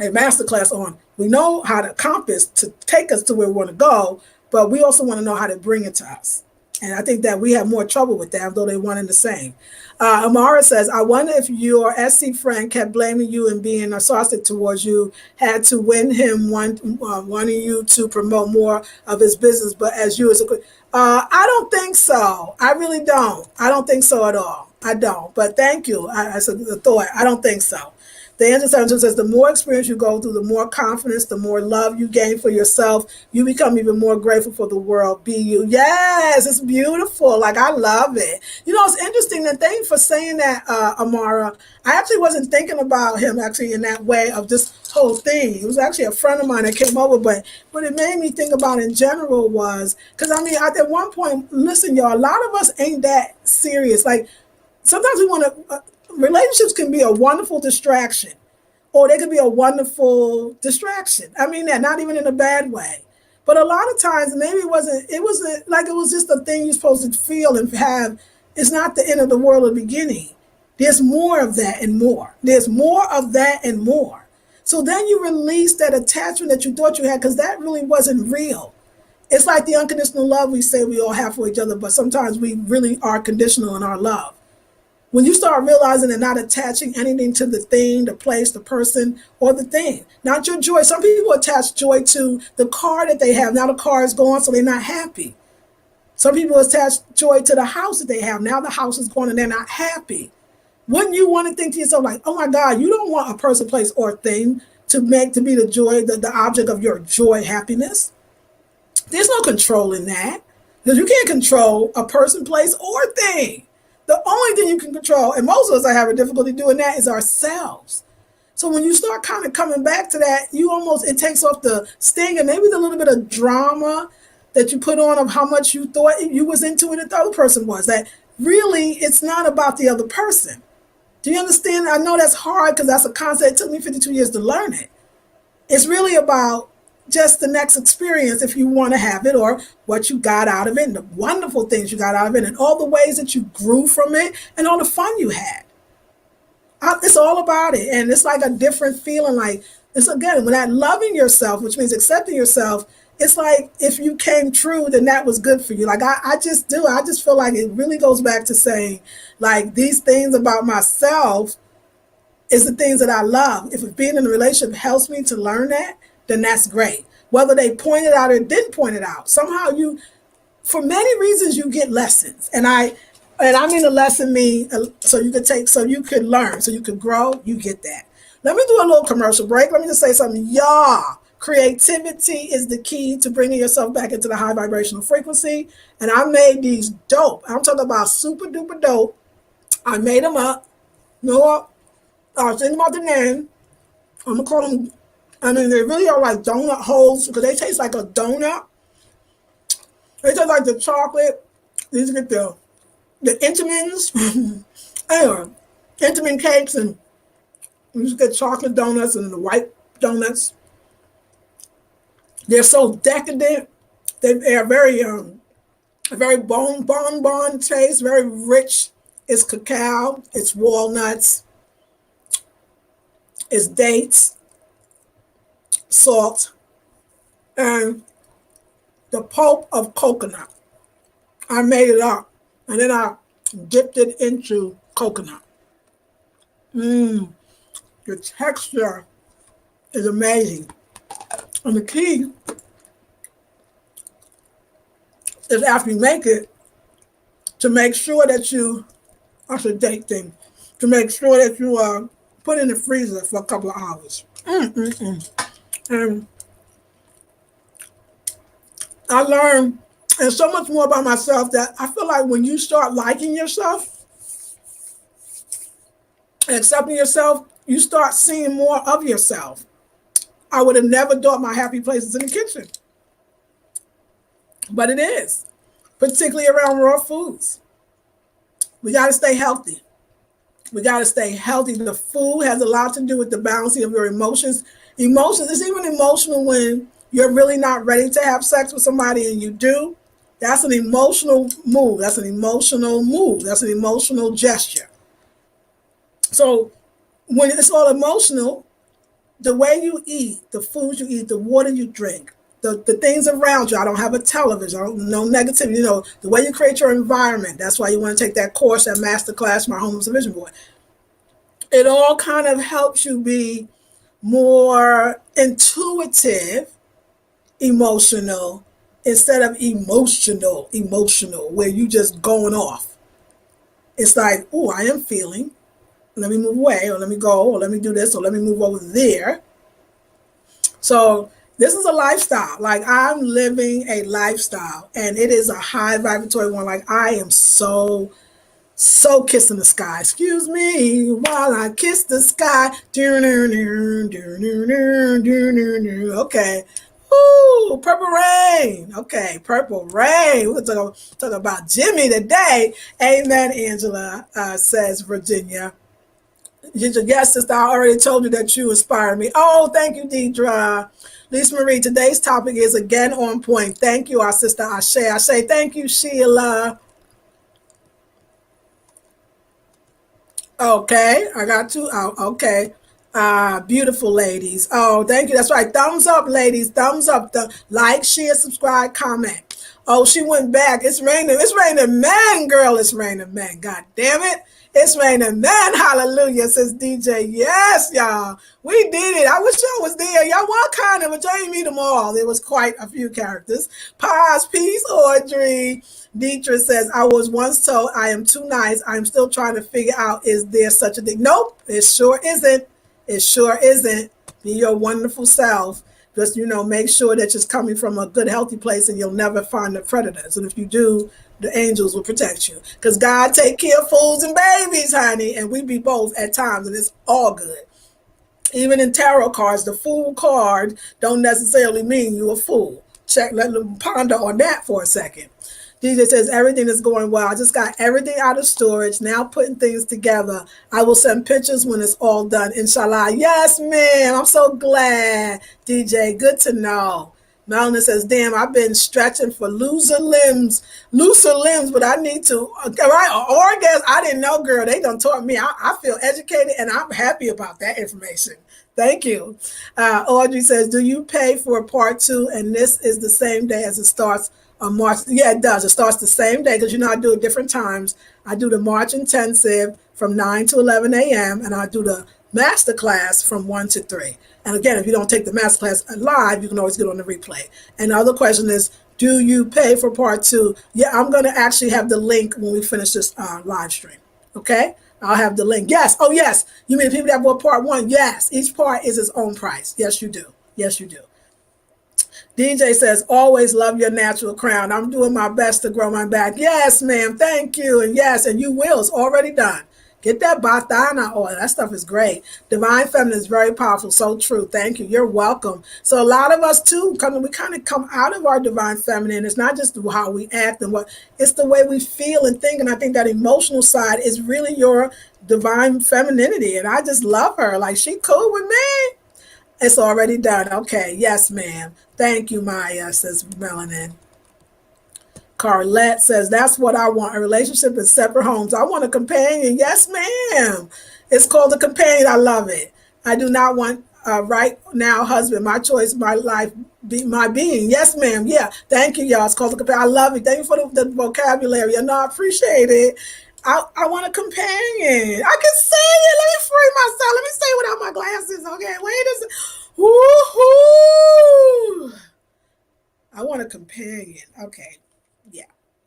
Speaker 1: a masterclass on, we know how to compass to take us to where we want to go, but we also want to know how to bring it to us. And I think that we have more trouble with that, though they one and the same. Amara says, I wonder if your SC friend kept blaming you and being narcissistic towards you, had to win him wanting you to promote more of his business, but as you as a I don't think so. I really don't. I don't think so at all. I don't. But thank you. That's a thought. I don't think so. The answer 72 says the more experience you go through, the more confidence, the more love you gain for yourself. You become even more grateful for the world. Be you. Yes, it's beautiful. Like, I love it. You know, it's interesting. And thank you for saying that, Amara. I actually wasn't thinking about him actually in that way of this whole thing. It was actually a friend of mine that came over, but what it made me think about in general was, because I mean, at one point, listen, y'all, a lot of us ain't that serious. Like, sometimes we want to, relationships can be a wonderful distraction, or they could be a wonderful distraction. I mean that, not even in a bad way. But a lot of times, maybe it wasn't like it was just a thing you're supposed to feel and have. It's not the end of the world or the beginning. There's more of that and more. There's more of that and more. So then you release that attachment that you thought you had, because that really wasn't real. It's like the unconditional love we say we all have for each other, but sometimes we really are conditional in our love. When you start realizing and not attaching anything to the thing, the place, the person, or the thing, not your joy. Some people attach joy to the car that they have. Now the car is gone, so they're not happy. Some people attach joy to the house that they have. Now the house is gone and they're not happy. Wouldn't you want to think to yourself like, oh my God, you don't want a person, place, or thing to be the joy, the object of your joy, happiness? There's no control in that, because you can't control a person, place, or thing. The only thing you can control, and most of us are having difficulty doing that, is ourselves. So when you start kind of coming back to that, it takes off the sting and maybe the little bit of drama that you put on of how much you thought you was into it and the other person was. That really, it's not about the other person. Do you understand? I know that's hard because that's a concept. It took me 52 years to learn it. It's really about just the next experience, if you want to have it, or what you got out of it, and the wonderful things you got out of it, and all the ways that you grew from it, and all the fun you had. It's all about it, and it's like a different feeling. Like, it's again, when that loving yourself, which means accepting yourself, it's like if you came true, then that was good for you. Like I just do. I just feel like it really goes back to saying, like, these things about myself is the things that I love. If being in a relationship helps me to learn that, then that's great. Whether they point it out or didn't point it out, somehow you, for many reasons, you get lessons. And I mean a lesson mean so you could take, so you could learn, so you could grow. You get that. Let me do a little commercial break. Let me just say something, y'all. Creativity is the key to bringing yourself back into the high vibrational frequency. And I made these dope. I'm talking about super duper dope. I made them up. You know what? I was thinking about the name. I'm gonna call them. I mean, they really are like donut holes because they taste like a donut. They taste like the chocolate. These get the Entenmann's, anyway, Entenmann cakes, and you just get chocolate donuts and the white donuts. They're so decadent. They are very bonbon taste, very rich. It's cacao, it's walnuts, it's dates, salt, and the pulp of coconut. I made it up, and then I dipped it into coconut. The texture is amazing. And the key is after you make it, to make sure that you, that's a date thing, to make sure that you put it in the freezer for a couple of hours. And I learned, and so much more about myself, that I feel like when you start liking yourself and accepting yourself, you start seeing more of yourself. I would have never thought my happy place is in the kitchen, but it is, particularly around raw foods. We got to stay healthy. We got to stay healthy. The food has a lot to do with the balancing of your emotions. Emotions, it's even emotional when you're really not ready to have sex with somebody and you do. That's an emotional move. That's an emotional move. That's an emotional gesture. So when it's all emotional, the way you eat, the food you eat, the water you drink, the things around you. I don't have a television, no negativity, the way you create your environment. That's why you want to take that course, that Masterclass, My Home is a Vision Board. It all kind of helps you be more intuitive, emotional, instead of emotional, where you just going off. It's like, oh, I am feeling. Let me move away, or let me go, or let me do this, or let me move over there. So this is a lifestyle. Like, I'm living a lifestyle, and it is a high vibratory one. Like, I am so kissing the sky. Excuse me while I kiss the sky. Okay. Ooh, purple rain. Okay, purple rain. We're talking about Jimmy today. Amen, Angela, says Virginia. Yes, sister, I already told you that you inspire me. Oh, thank you, Deidre. Lisa Marie, today's topic is again on point. Thank you, our sister Ashe. Ashe, thank you, Sheila. Okay, I got two. Oh, okay. Beautiful ladies. Oh, thank you. That's right. Thumbs up, ladies. Thumbs up. Like, share, subscribe, comment. Oh, she went back. It's raining. It's raining men, girl. It's raining men. God damn it. It's raining men. Hallelujah, says DJ. Yes, y'all. We did it. I wish y'all was there. Y'all were kind of, but y'all didn't meet them all. There was quite a few characters. Paz, peace, Audrey. Deidre says, I was once told I am too nice. I'm still trying to figure out, is there such a thing? Nope, it sure isn't. It sure isn't. Be your wonderful self. Just, make sure that it's coming from a good, healthy place, and you'll never find the predators. And if you do, the angels will protect you. Because God take care of fools and babies, honey. And we be both at times, and it's all good. Even in tarot cards, the fool card don't necessarily mean you're a fool. Let them ponder on that for a second. DJ says, everything is going well. I just got everything out of storage. Now putting things together. I will send pictures when it's all done. Inshallah. Yes, ma'am. I'm so glad, DJ. Good to know. Melanie says, damn, I've been stretching for looser limbs, but I need to, right, orgasm. I didn't know, girl. They done taught me. I feel educated and I'm happy about that information. Thank you. Audrey says, do you pay for part two? And this is the same day as it starts on March. Yeah, it does. It starts the same day because, I do it different times. I do the March intensive from 9 to 11 a.m. and I do the Masterclass from 1 to 3. And again, if you don't take the Masterclass live, you can always get on the replay. And the other question is, do you pay for part two? Yeah, I'm going to actually have the link when we finish this live stream. Okay? I'll have the link. Yes. Oh, yes. You mean people that bought part one? Yes. Each part is its own price. Yes, you do. Yes, you do. DJ says, always love your natural crown. I'm doing my best to grow my back. Yes, ma'am. Thank you. And yes, and you will. It's already done. Get that Bathana oil. That stuff is great. Divine Feminine is very powerful. So true. Thank you. You're welcome. So a lot of us too, we kind of come out of our Divine Feminine. It's not just how we act and it's the way we feel and think. And I think that emotional side is really your Divine Femininity. And I just love her. Like, she cool with me. It's already done. Okay. Yes, ma'am. Thank you, Maya, says Melanin. Carlette says, that's what I want, a relationship in separate homes. I want a companion. Yes, ma'am. It's called a companion. I love it. I do not want right now husband. My choice, my life, my being. Yes, ma'am. Yeah. Thank you, y'all. It's called a companion. I love it. Thank you for the vocabulary. I appreciate it. I want a companion. I can say it. Let me free myself. Let me say it without my glasses. Okay. Wait a second. Woohoo. I want a companion. Okay. Yeah.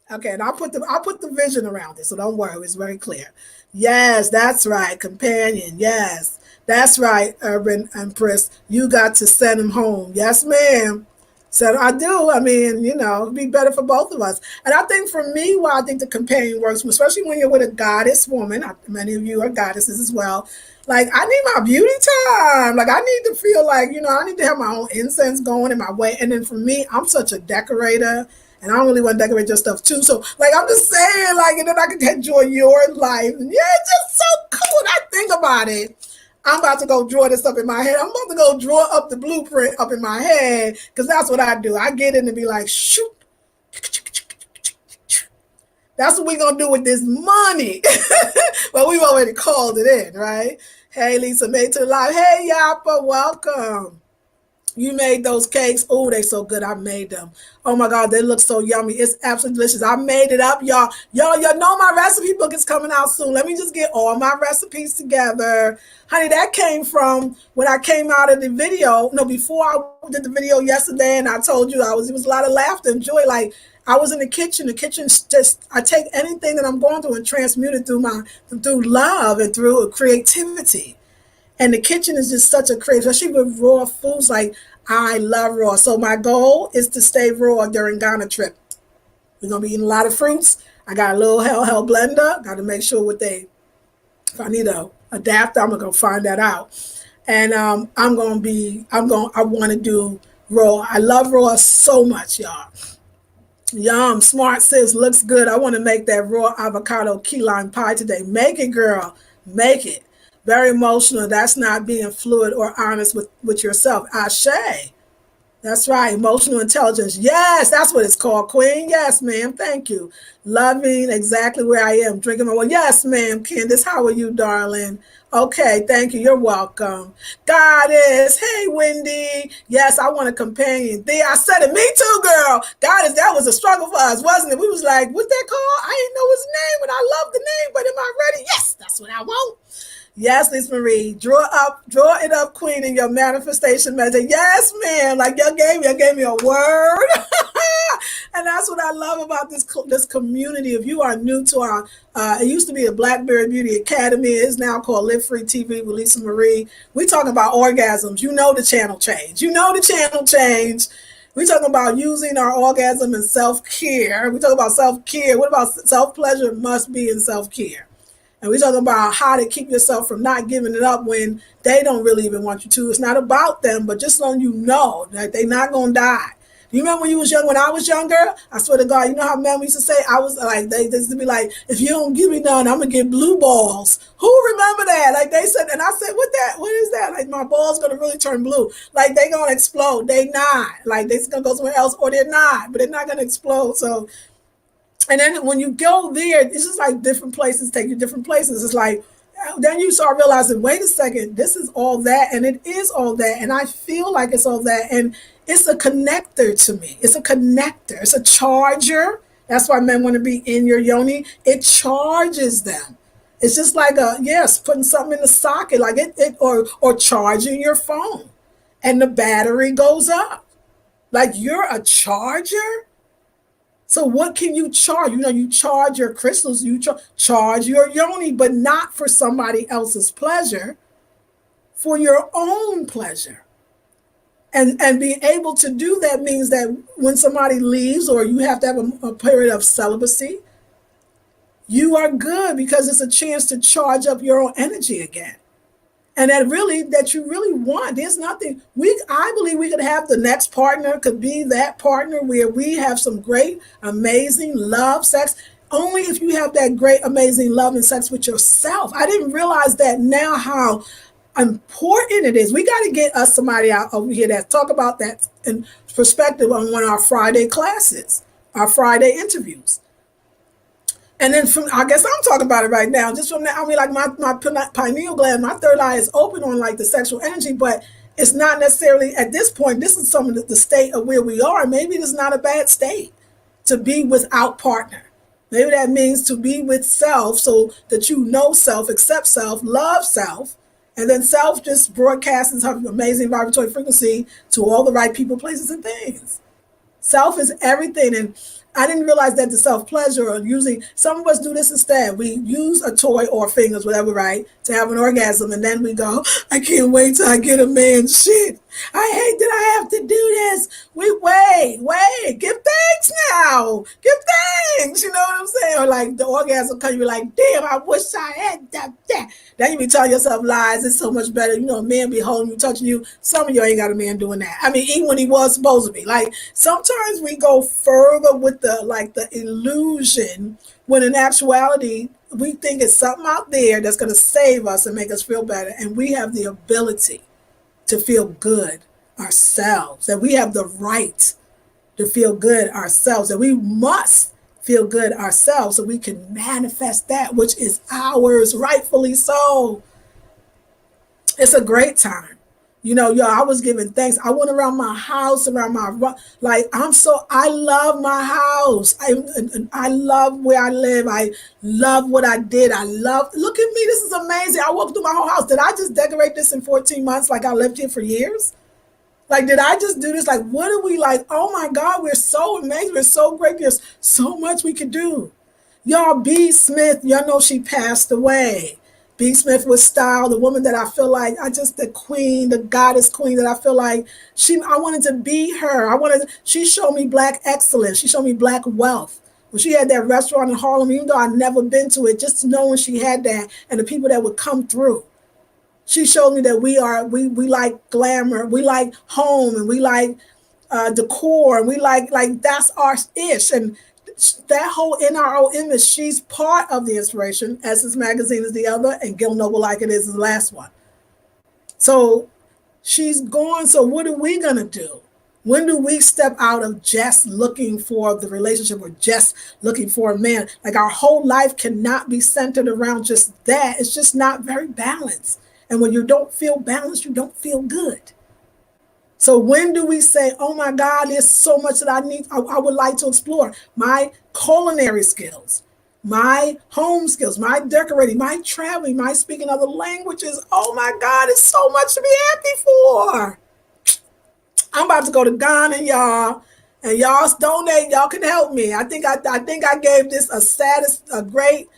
Speaker 1: Okay, and I'll put the vision around it, so don't worry, it's very clear. Yes, that's right, companion. Yes, that's right, Urban Empress. You got to send him home. Yes, ma'am. So I do. I mean, it'd be better for both of us. And I think for me, why I think the companion works, especially when you're with a goddess woman. Many of you are goddesses as well. Like, I need my beauty time. Like, I need to feel like, I need to have my own incense going in my way. And then for me, I'm such a decorator. And I don't really want to decorate your stuff too. So, like, I'm just saying, like, and then I can enjoy your life. And yeah, it's just so cool. And I think about it. I'm about to go draw this up in my head. I'm about to go draw up the blueprint up in my head because that's what I do. I get in and be like, shoot. That's what we're going to do with this money. Well, we've already called it in, right? Hey, Lisa, made to the live. Hey, Yappa, welcome. You made those cakes. Oh, they so good. I made them. Oh my God, they look so yummy. It's absolutely delicious. I made it up, y'all. Y'all know my recipe book is coming out soon. Let me just get all my recipes together. Honey, that came from when I came out of the video. No, before I did the video yesterday, and I told you it was a lot of laughter and joy. Like, I was in the kitchen. The kitchen's just, I take anything that I'm going through and transmute it through love and through creativity. And the kitchen is just such a craze, especially with raw foods. Like, I love raw. So my goal is to stay raw during Ghana trip. We're going to be eating a lot of fruits. I got a little hell blender. Got to make sure if I need a adapter, I'm going to go find that out. And I want to do raw. I love raw so much, y'all. Yum, smart sis, looks good. I want to make that raw avocado key lime pie today. Make it, girl. Make it. Very emotional. That's not being fluid or honest with yourself. Ashe. That's right. Emotional intelligence. Yes, that's what it's called, Queen. Yes, ma'am. Thank you. Loving exactly where I am. Drinking my water. Yes, ma'am. Candace, how are you, darling? Okay, thank you. You're welcome. Goddess. Hey, Wendy. Yes, I want a companion. I said it. Me too, girl. Goddess, that was a struggle for us, wasn't it? We was like, what's that called? I didn't know his name, but I love the name, but am I ready? Yes, that's what I want. Yes, Lisa Marie, draw it up, Queen, in your manifestation method. Yes, ma'am. Like, y'all gave me a word. And that's what I love about this community. If you are new to our, it used to be a Blackberry Beauty Academy. It's now called Live Free TV with Lisa Marie. We talk about orgasms. You know the channel change. We talk about using our orgasm and self-care. We talk about self-care. What about self-pleasure must be in self-care? And we're talking about how to keep yourself from not giving it up when they don't really even want you to. It's not about them, but just so you know that they're not going to die. You remember when you was young? When I was younger, I swear to God, you know how men used to say, I was like, they used to be like, if you don't give me none, I'm going to get blue balls. Who remember that? Like they said, and I said, what is that? like my ball's gonna really turn blue. Like they gonna explode. They not. Like they're gonna go somewhere else or they're not, but they're not gonna explode. So, and then when you go there, it's just like different places take you different places. It's like, then you start realizing, wait a second, this is all that, and it is all that, and I feel like it's all that, and it's a connector to me. It's a connector. It's a charger. That's why men want to be in your yoni. It charges them. It's just like putting something in the socket, like or charging your phone, and the battery goes up. Like you're a charger. So what can you charge? You charge your crystals, you charge your yoni, but not for somebody else's pleasure, for your own pleasure. And being able to do that means that when somebody leaves or you have to have a period of celibacy, you are good because it's a chance to charge up your own energy again. And that you really want. There's nothing I believe we could have the next partner could be that partner where we have some great, amazing love, sex. Only if you have that great, amazing love and sex with yourself. I didn't realize that now how important it is. We got to get us somebody out over here that talk about that in perspective on one of our Friday classes, our Friday interviews. And then I guess I'm talking about it right now. Just from that, I mean, like my pineal gland, my third eye is open on like the sexual energy, but it's not necessarily at this point. This is some of the state of where we are. Maybe it's not a bad state to be without partner. Maybe that means to be with self so that you know self, accept self, love self, and then self just broadcasts her amazing vibratory frequency to all the right people, places, and things. Self is everything. And I didn't realize that the self-pleasure or using, some of us do this instead. We use a toy or fingers, whatever, right, to have an orgasm. And then we go, I can't wait till I get a man. Shit. I hate that I have to do this. Wait, give thanks now. Give thanks. You know what I'm saying? Or like the orgasm comes, you're like, damn, I wish I had that. Then you be telling yourself lies. It's so much better. A man be holding you, touching you. Some of you ain't got a man doing that. I mean, even when he was supposed to be. Like, sometimes we go further with the illusion when in actuality, we think it's something out there that's going to save us and make us feel better. And we have the ability to feel good ourselves, that we have the right to feel good ourselves, that we must feel good ourselves so we can manifest that which is ours, rightfully so. It's a great time. I was giving thanks. I went around my house, I love my house. I love where I live. I love what I did. Look at me. This is amazing. I walked through my whole house. Did I just decorate this in 14 months like I lived here for years? Like, did I just do this? Like, what are we like? Oh my God, we're so amazing. We're so great. There's so much we could do. Y'all, B. Smith, y'all know she passed away. B. Smith was style, the woman that I feel like, the queen, the goddess queen that I feel like I wanted to be her. She showed me black excellence. She showed me black wealth. When she had that restaurant in Harlem, even though I'd never been to it, just knowing she had that and the people that would come through. She showed me that we like glamour, we like home, and we like decor, and we like that's our ish. And that whole NRO image, she's part of the inspiration. Essence Magazine is the other, and Gil Noble Like It is the last one. So she's gone. So what are we going to do? When do we step out of just looking for the relationship or just looking for a man? Like, our whole life cannot be centered around just that. It's just not very balanced. And when you don't feel balanced, you don't feel good. So when do we say, oh my God, there's so much that I would like to explore. My culinary skills, my home skills, my decorating, my traveling, my speaking other languages. Oh my God, it's so much to be happy for. I'm about to go to Ghana, y'all. And y'all donate. Y'all can help me. I think I gave this a satisfactory.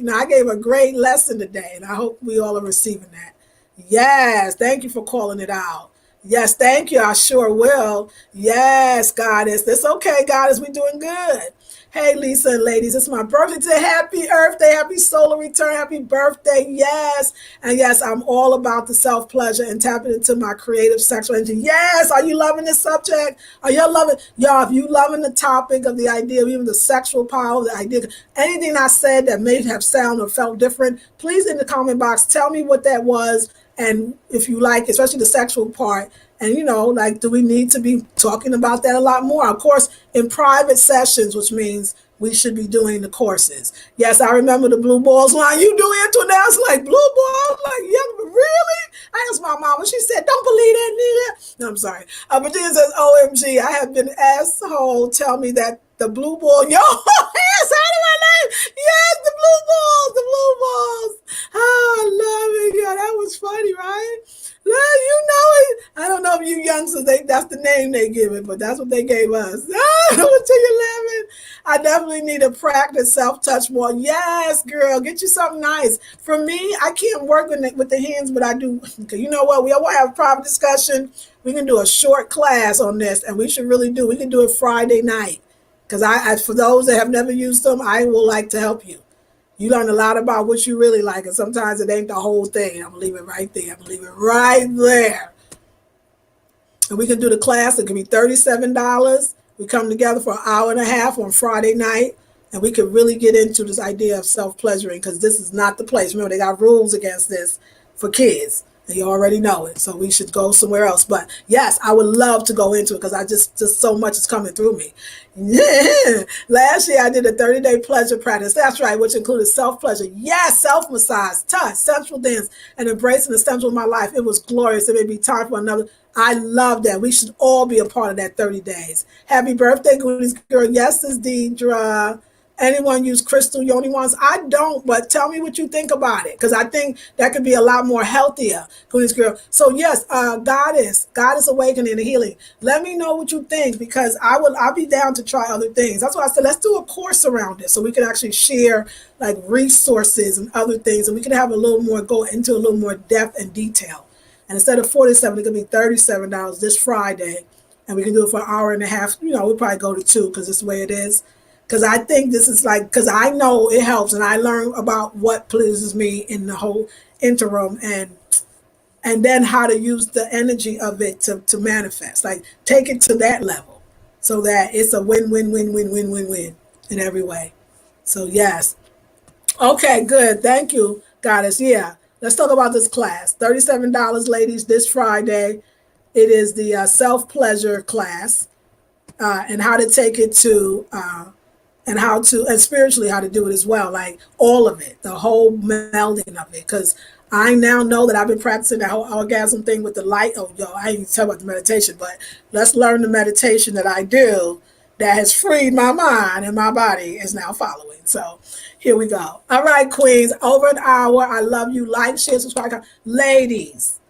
Speaker 1: Now, I gave a great lesson today, and I hope we all are receiving that. Yes, thank you for calling it out. Yes, thank you. I sure will. Yes, Goddess. It's okay, Goddess. We're doing good. Hey, Lisa and ladies, it's my birthday today. Happy Earth Day. Happy solar return. Happy birthday. Yes. And yes, I'm all about the self-pleasure and tapping into my creative sexual energy. Yes. Are you loving this subject? Are y'all loving? Y'all, if you loving the topic of the idea of even the sexual power, the idea, anything I said that may have sounded or felt different, please in the comment box, tell me what that was. And if you like, especially the sexual part, and like, do we need to be talking about that a lot more? Of course, in private sessions, which means we should be doing the courses. Yes, I remember the blue balls line. You do international, like blue balls, like, yeah, really? I asked my mama. She said, "Don't believe that, nigga." No, I'm sorry. But then says, "OMG, I have been asshole. Tell me that the blue ball, yo, yes, how do I name? Yes, the blue balls, the blue balls. Oh, I love it. Yeah, that was funny, right? No, you know it. I don't know if you youngsters, that's the name they give it, but that's what they gave us. What you laughing? I definitely need to practice self-touch more. Yes, girl, get you something nice. For me, I can't work with the hands, but I do. Okay, you know what? We all have a private discussion. We can do a short class on this, and we should really do. We can do it Friday night, because for those that have never used them, I will like to help you. You learn a lot about what you really like, and sometimes it ain't the whole thing. I'm gonna leave it right there. I'm gonna leave it right there. And we can do the class. It can be $37. We come together for an hour and a half on Friday night, and we can really get into this idea of self-pleasuring, because this is not the place. Remember, they got rules against this for kids. And you already know it, so we should go somewhere else. But yes, I would love to go into it, because I just so much is coming through me. Yeah. Last year I did a 30-day pleasure practice. That's right, which included self-pleasure. Yes, self-massage, touch, sensual dance, and embracing the essential of my life. It was glorious. It may be time for another. I love that. We should all be a part of that 30 days. Happy birthday, Goonies girl. Yes, it's Deidre. Anyone use crystal yoni wands? I don't, but tell me what you think about it, because I think that could be a lot more healthier, Goonies girl. So yes, goddess awakening and healing. Let me know what you think, because I'll be down to try other things. That's why I said let's do a course around it, so we can actually share like resources and other things, and we can have a little more, go into a little more depth and detail. And instead of $47, it could be $37 this Friday, and we can do it for an hour and a half. We'll probably go to 2, because it's the way it is. Because I think this is like, because I know it helps, and I learn about what pleases me in the whole interim, and then how to use the energy of it to manifest, like take it to that level, so that it's a win in every way. So yes. Okay, good. Thank you, goddess. Yeah. Let's talk about this class. $37, ladies, this Friday. It is the self-pleasure class, and how to take it to and spiritually how to do it as well, like all of it, the whole melding of it. Because I now know that I've been practicing that whole orgasm thing with the light. Oh, yo, I ain't even tell about the meditation, but let's learn the meditation that I do that has freed my mind, and my body is now following. So here we go. All right, queens, over an hour. I love you. Like, share, subscribe. Ladies,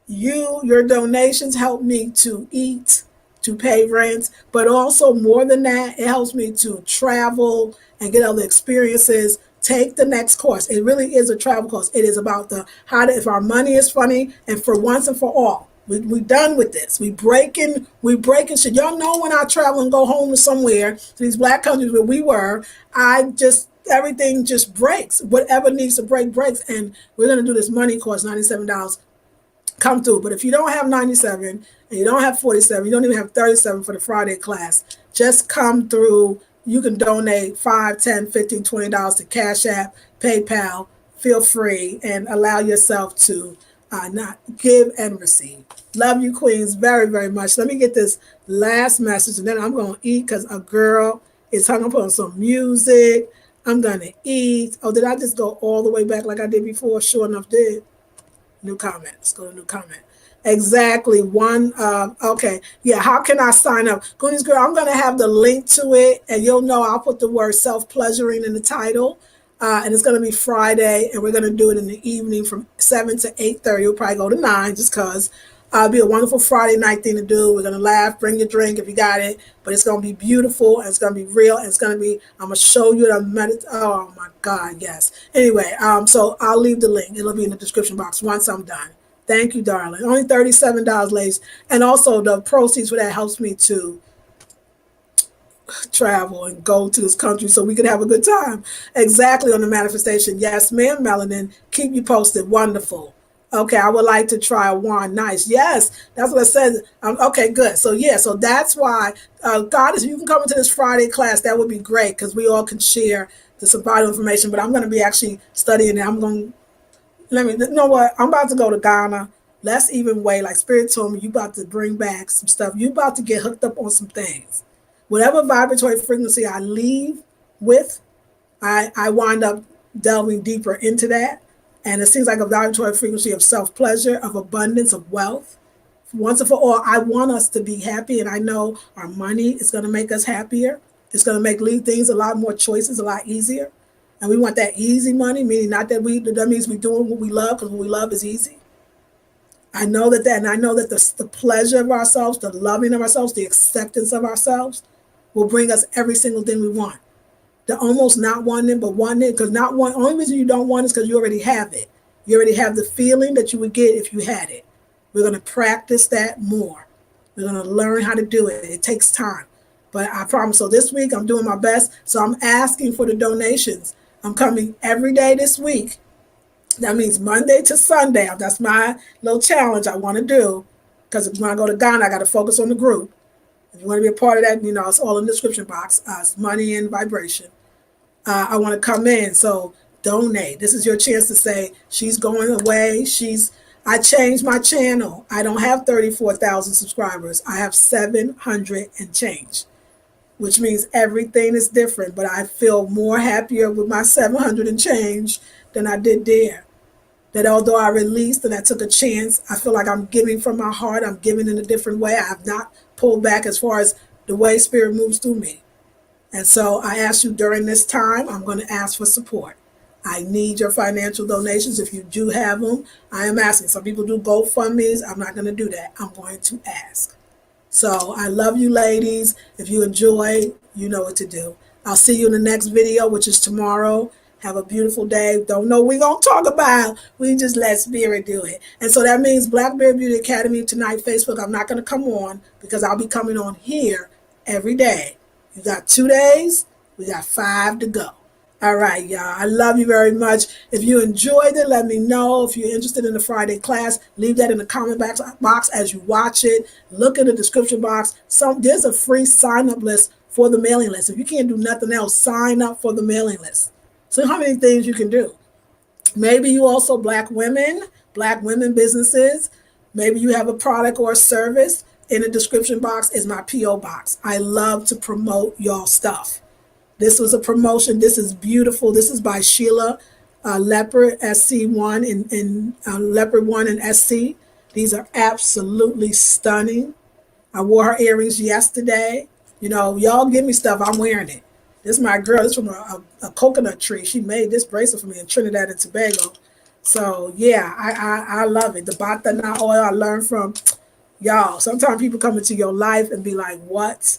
Speaker 1: your donations help me to eat, to pay rent, but also more than that, it helps me to travel and get other experiences. Take the next course. It really is a travel course. It is about if our money is funny, and for once and for all, we done with this. We breaking shit. Y'all know when I travel and go home to somewhere, to these black countries where we were, everything just breaks. Whatever needs to break breaks. And we're gonna do this money course, $97. Come through. But if you don't have 97 and you don't have 47, you don't even have 37 for the Friday class, just come through. You can donate $5, $10, $15, $20 to Cash App, PayPal. Feel free, and allow yourself to not give and receive. Love you, queens, very, very much. Let me get this last message, and then I'm going to eat, because a girl is hung up on some music. I'm going to eat. Oh, did I just go all the way back like I did before? Sure enough, did. New comment. Let's go to new comment. Exactly. Okay. Yeah. How can I sign up? Goonies girl, I'm going to have the link to it, and you'll know I'll put the word self-pleasuring in the title. And it's going to be Friday, and we're going to do it in the evening from 7 to 8:30. We'll probably go to 9, just because it'll be a wonderful Friday night thing to do. We're going to laugh, bring your drink if you got it, but it's going to be beautiful, and it's going to be real, and I'm going to show you oh my God, yes. Anyway, so I'll leave the link. It'll be in the description box once I'm done. Thank you, darling. Only $37, ladies. And also the proceeds for that helps me to travel and go to this country so we can have a good time. Exactly, on the manifestation. Yes, ma'am, Melanin. Keep you posted. Wonderful. Okay, I would like to try a wand. Nice. Yes, that's what I said. Okay, good. So yeah, so that's why, Goddess, if you can come into this Friday class, that would be great, because we all can share the vital information. But I'm going to be actually studying it. I'm going to You know what? I'm about to go to Ghana. Let's even wait. Like Spirit told me, you about to bring back some stuff. You about to get hooked up on some things. Whatever vibratory frequency I leave with, I wind up delving deeper into that. And it seems like a vibratory frequency of self-pleasure, of abundance, of wealth. Once and for all, I want us to be happy, and I know our money is going to make us happier. It's going to make leave things a lot more choices, a lot easier. And we want that easy money, meaning not that that means we're doing what we love, because what we love is easy. I know and I know that the pleasure of ourselves, the loving of ourselves, the acceptance of ourselves will bring us every single thing we want. The almost not wanting, but wanting it, because not one. Only reason you don't want it is because you already have it. You already have the feeling that you would get if you had it. We're going to practice that more. We're going to learn how to do it. It takes time, but I promise. So this week I'm doing my best. So I'm asking for the donations. I'm coming every day this week. That means Monday to Sunday. That's my little challenge I want to do, because when I go to Ghana, I got to focus on the group. If you want to be a part of that, it's all in the description box. It's money and vibration. I want to come in. So donate. This is your chance to say, she's going away. I changed my channel. I don't have 34,000 subscribers. I have 700 and change, which means everything is different. But I feel more happier with my 700 and change than I did there. That although I released and I took a chance, I feel like I'm giving from my heart. I'm giving in a different way. I have not pulled back as far as the way spirit moves through me. And so I ask you during this time, I'm going to ask for support. I need your financial donations. If you do have them, I am asking. Some people do GoFundMes. I'm not going to do that. I'm going to ask. So I love you, ladies. If you enjoy, you know what to do. I'll see you in the next video, which is tomorrow. Have a beautiful day. Don't know what we're going to talk about. We just let spirit do it. And so that means Black Bear Beauty Academy tonight, Facebook. I'm not going to come on, because I'll be coming on here every day. You got 2 days. We got 5 to go. All right, y'all. I love you very much. If you enjoyed it, let me know. If you're interested in the Friday class, leave that in the comment box as you watch it. Look in the description box. There's a free sign-up list for the mailing list. If you can't do nothing else, sign up for the mailing list. So how many things you can do? Maybe you also black women businesses. Maybe you have a product or a service. In the description box is my P.O. box. I love to promote y'all stuff. This was a promotion. This is beautiful. This is by Sheila Leopard SC1 and Leopard 1 and SC. These are absolutely stunning. I wore her earrings yesterday. Y'all give me stuff, I'm wearing it. This is my girl. This is from a coconut tree. She made this bracelet for me in Trinidad and Tobago. So yeah, I love it. The Batana oil I learned from y'all. Sometimes people come into your life and be like, what?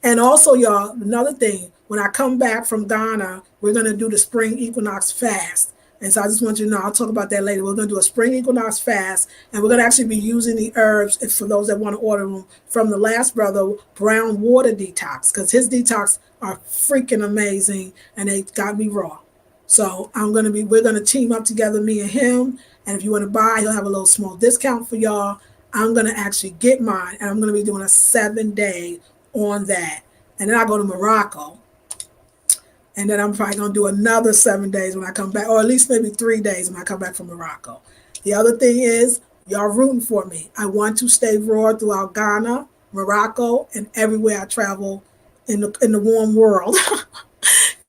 Speaker 1: And also, y'all, another thing, when I come back from Ghana, we're going to do the spring equinox fast. And so I just want you to know, I'll talk about that later. We're going to do a spring equinox fast, and we're going to actually be using the herbs, for those that want to order them, from the last brother, Brown Water Detox, because his detox are freaking amazing, and they got me raw. So we're going to team up together, me and him. And if you want to buy, he'll have a little small discount for y'all. I'm going to actually get mine, and I'm going to be doing a 7-day on that. And then I go to Morocco. And then I'm probably going to do another 7 days when I come back, or at least maybe 3 days when I come back from Morocco. The other thing is, y'all rooting for me. I want to stay raw throughout Ghana, Morocco, and everywhere I travel in the warm world. Because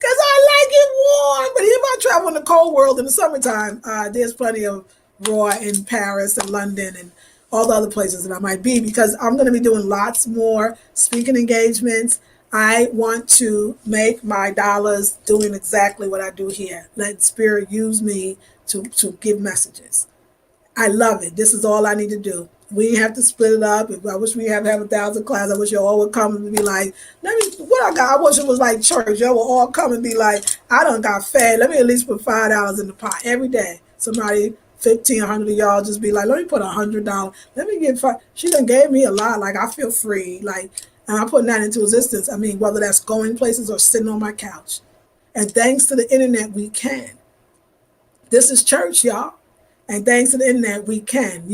Speaker 1: I like it warm. But if I travel in the cold world in the summertime, there's plenty of raw in Paris and London and all the other places that I might be, because I'm going to be doing lots more speaking engagements. I want to make my dollars doing exactly what I do here. Let spirit use me to give messages. I love it. This is all I need to do. We have to split it up. I wish we have 1,000 classes. I wish you all would come and be like, what I got? I wish it was like church. Y'all will all come and be like, I done got fed. Let me at least put $5 in the pot every day. Somebody, 1,500 of y'all just be like, let me put $100. Let me get $5. She done gave me a lot. Like, I feel free. Like, and I'm putting that into existence. I mean, whether that's going places or sitting on my couch. And thanks to the internet, we can. This is church, y'all. And thanks to the internet, we can,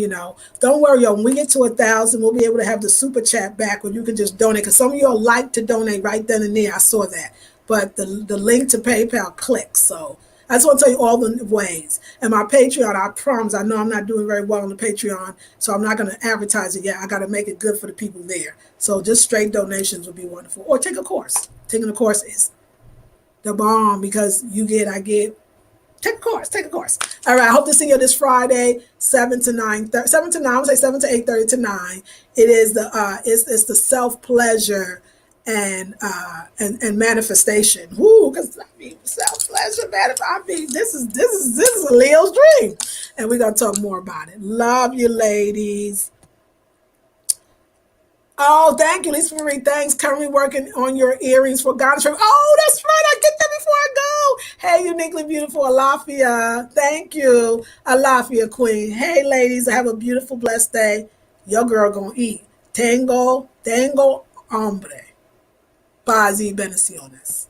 Speaker 1: Don't worry, y'all. When we get to 1,000, we'll be able to have the super chat back where you can just donate. Because some of y'all like to donate right then and there. I saw that. But the link to PayPal clicks. So I just want to tell you all the ways. And my Patreon, I promise, I know I'm not doing very well on the Patreon, so I'm not going to advertise it yet. I got to make it good for the people there. So just straight donations would be wonderful. Or take a course. Taking a course is the bomb because you get, I get. Take a course. Take a course. All right. I hope to see you this Friday, 7 to 9. 7 to 9. I would say 7 to 8:30 to 9. It is the it's the self pleasure and manifestation. Woo, because I mean self pleasure, I mean this is a Leo's dream, and we're gonna talk more about it. Love you, ladies. Oh, thank you, Lisa Marie. Thanks. Currently working on your earrings for God. Oh, that's right. I get that before I go. Hey, uniquely beautiful Alafia. Thank you, Alafia Queen. Hey, ladies, have a beautiful, blessed day. Your girl gonna eat. Tango, tango, hombre. Paz y bendiciones.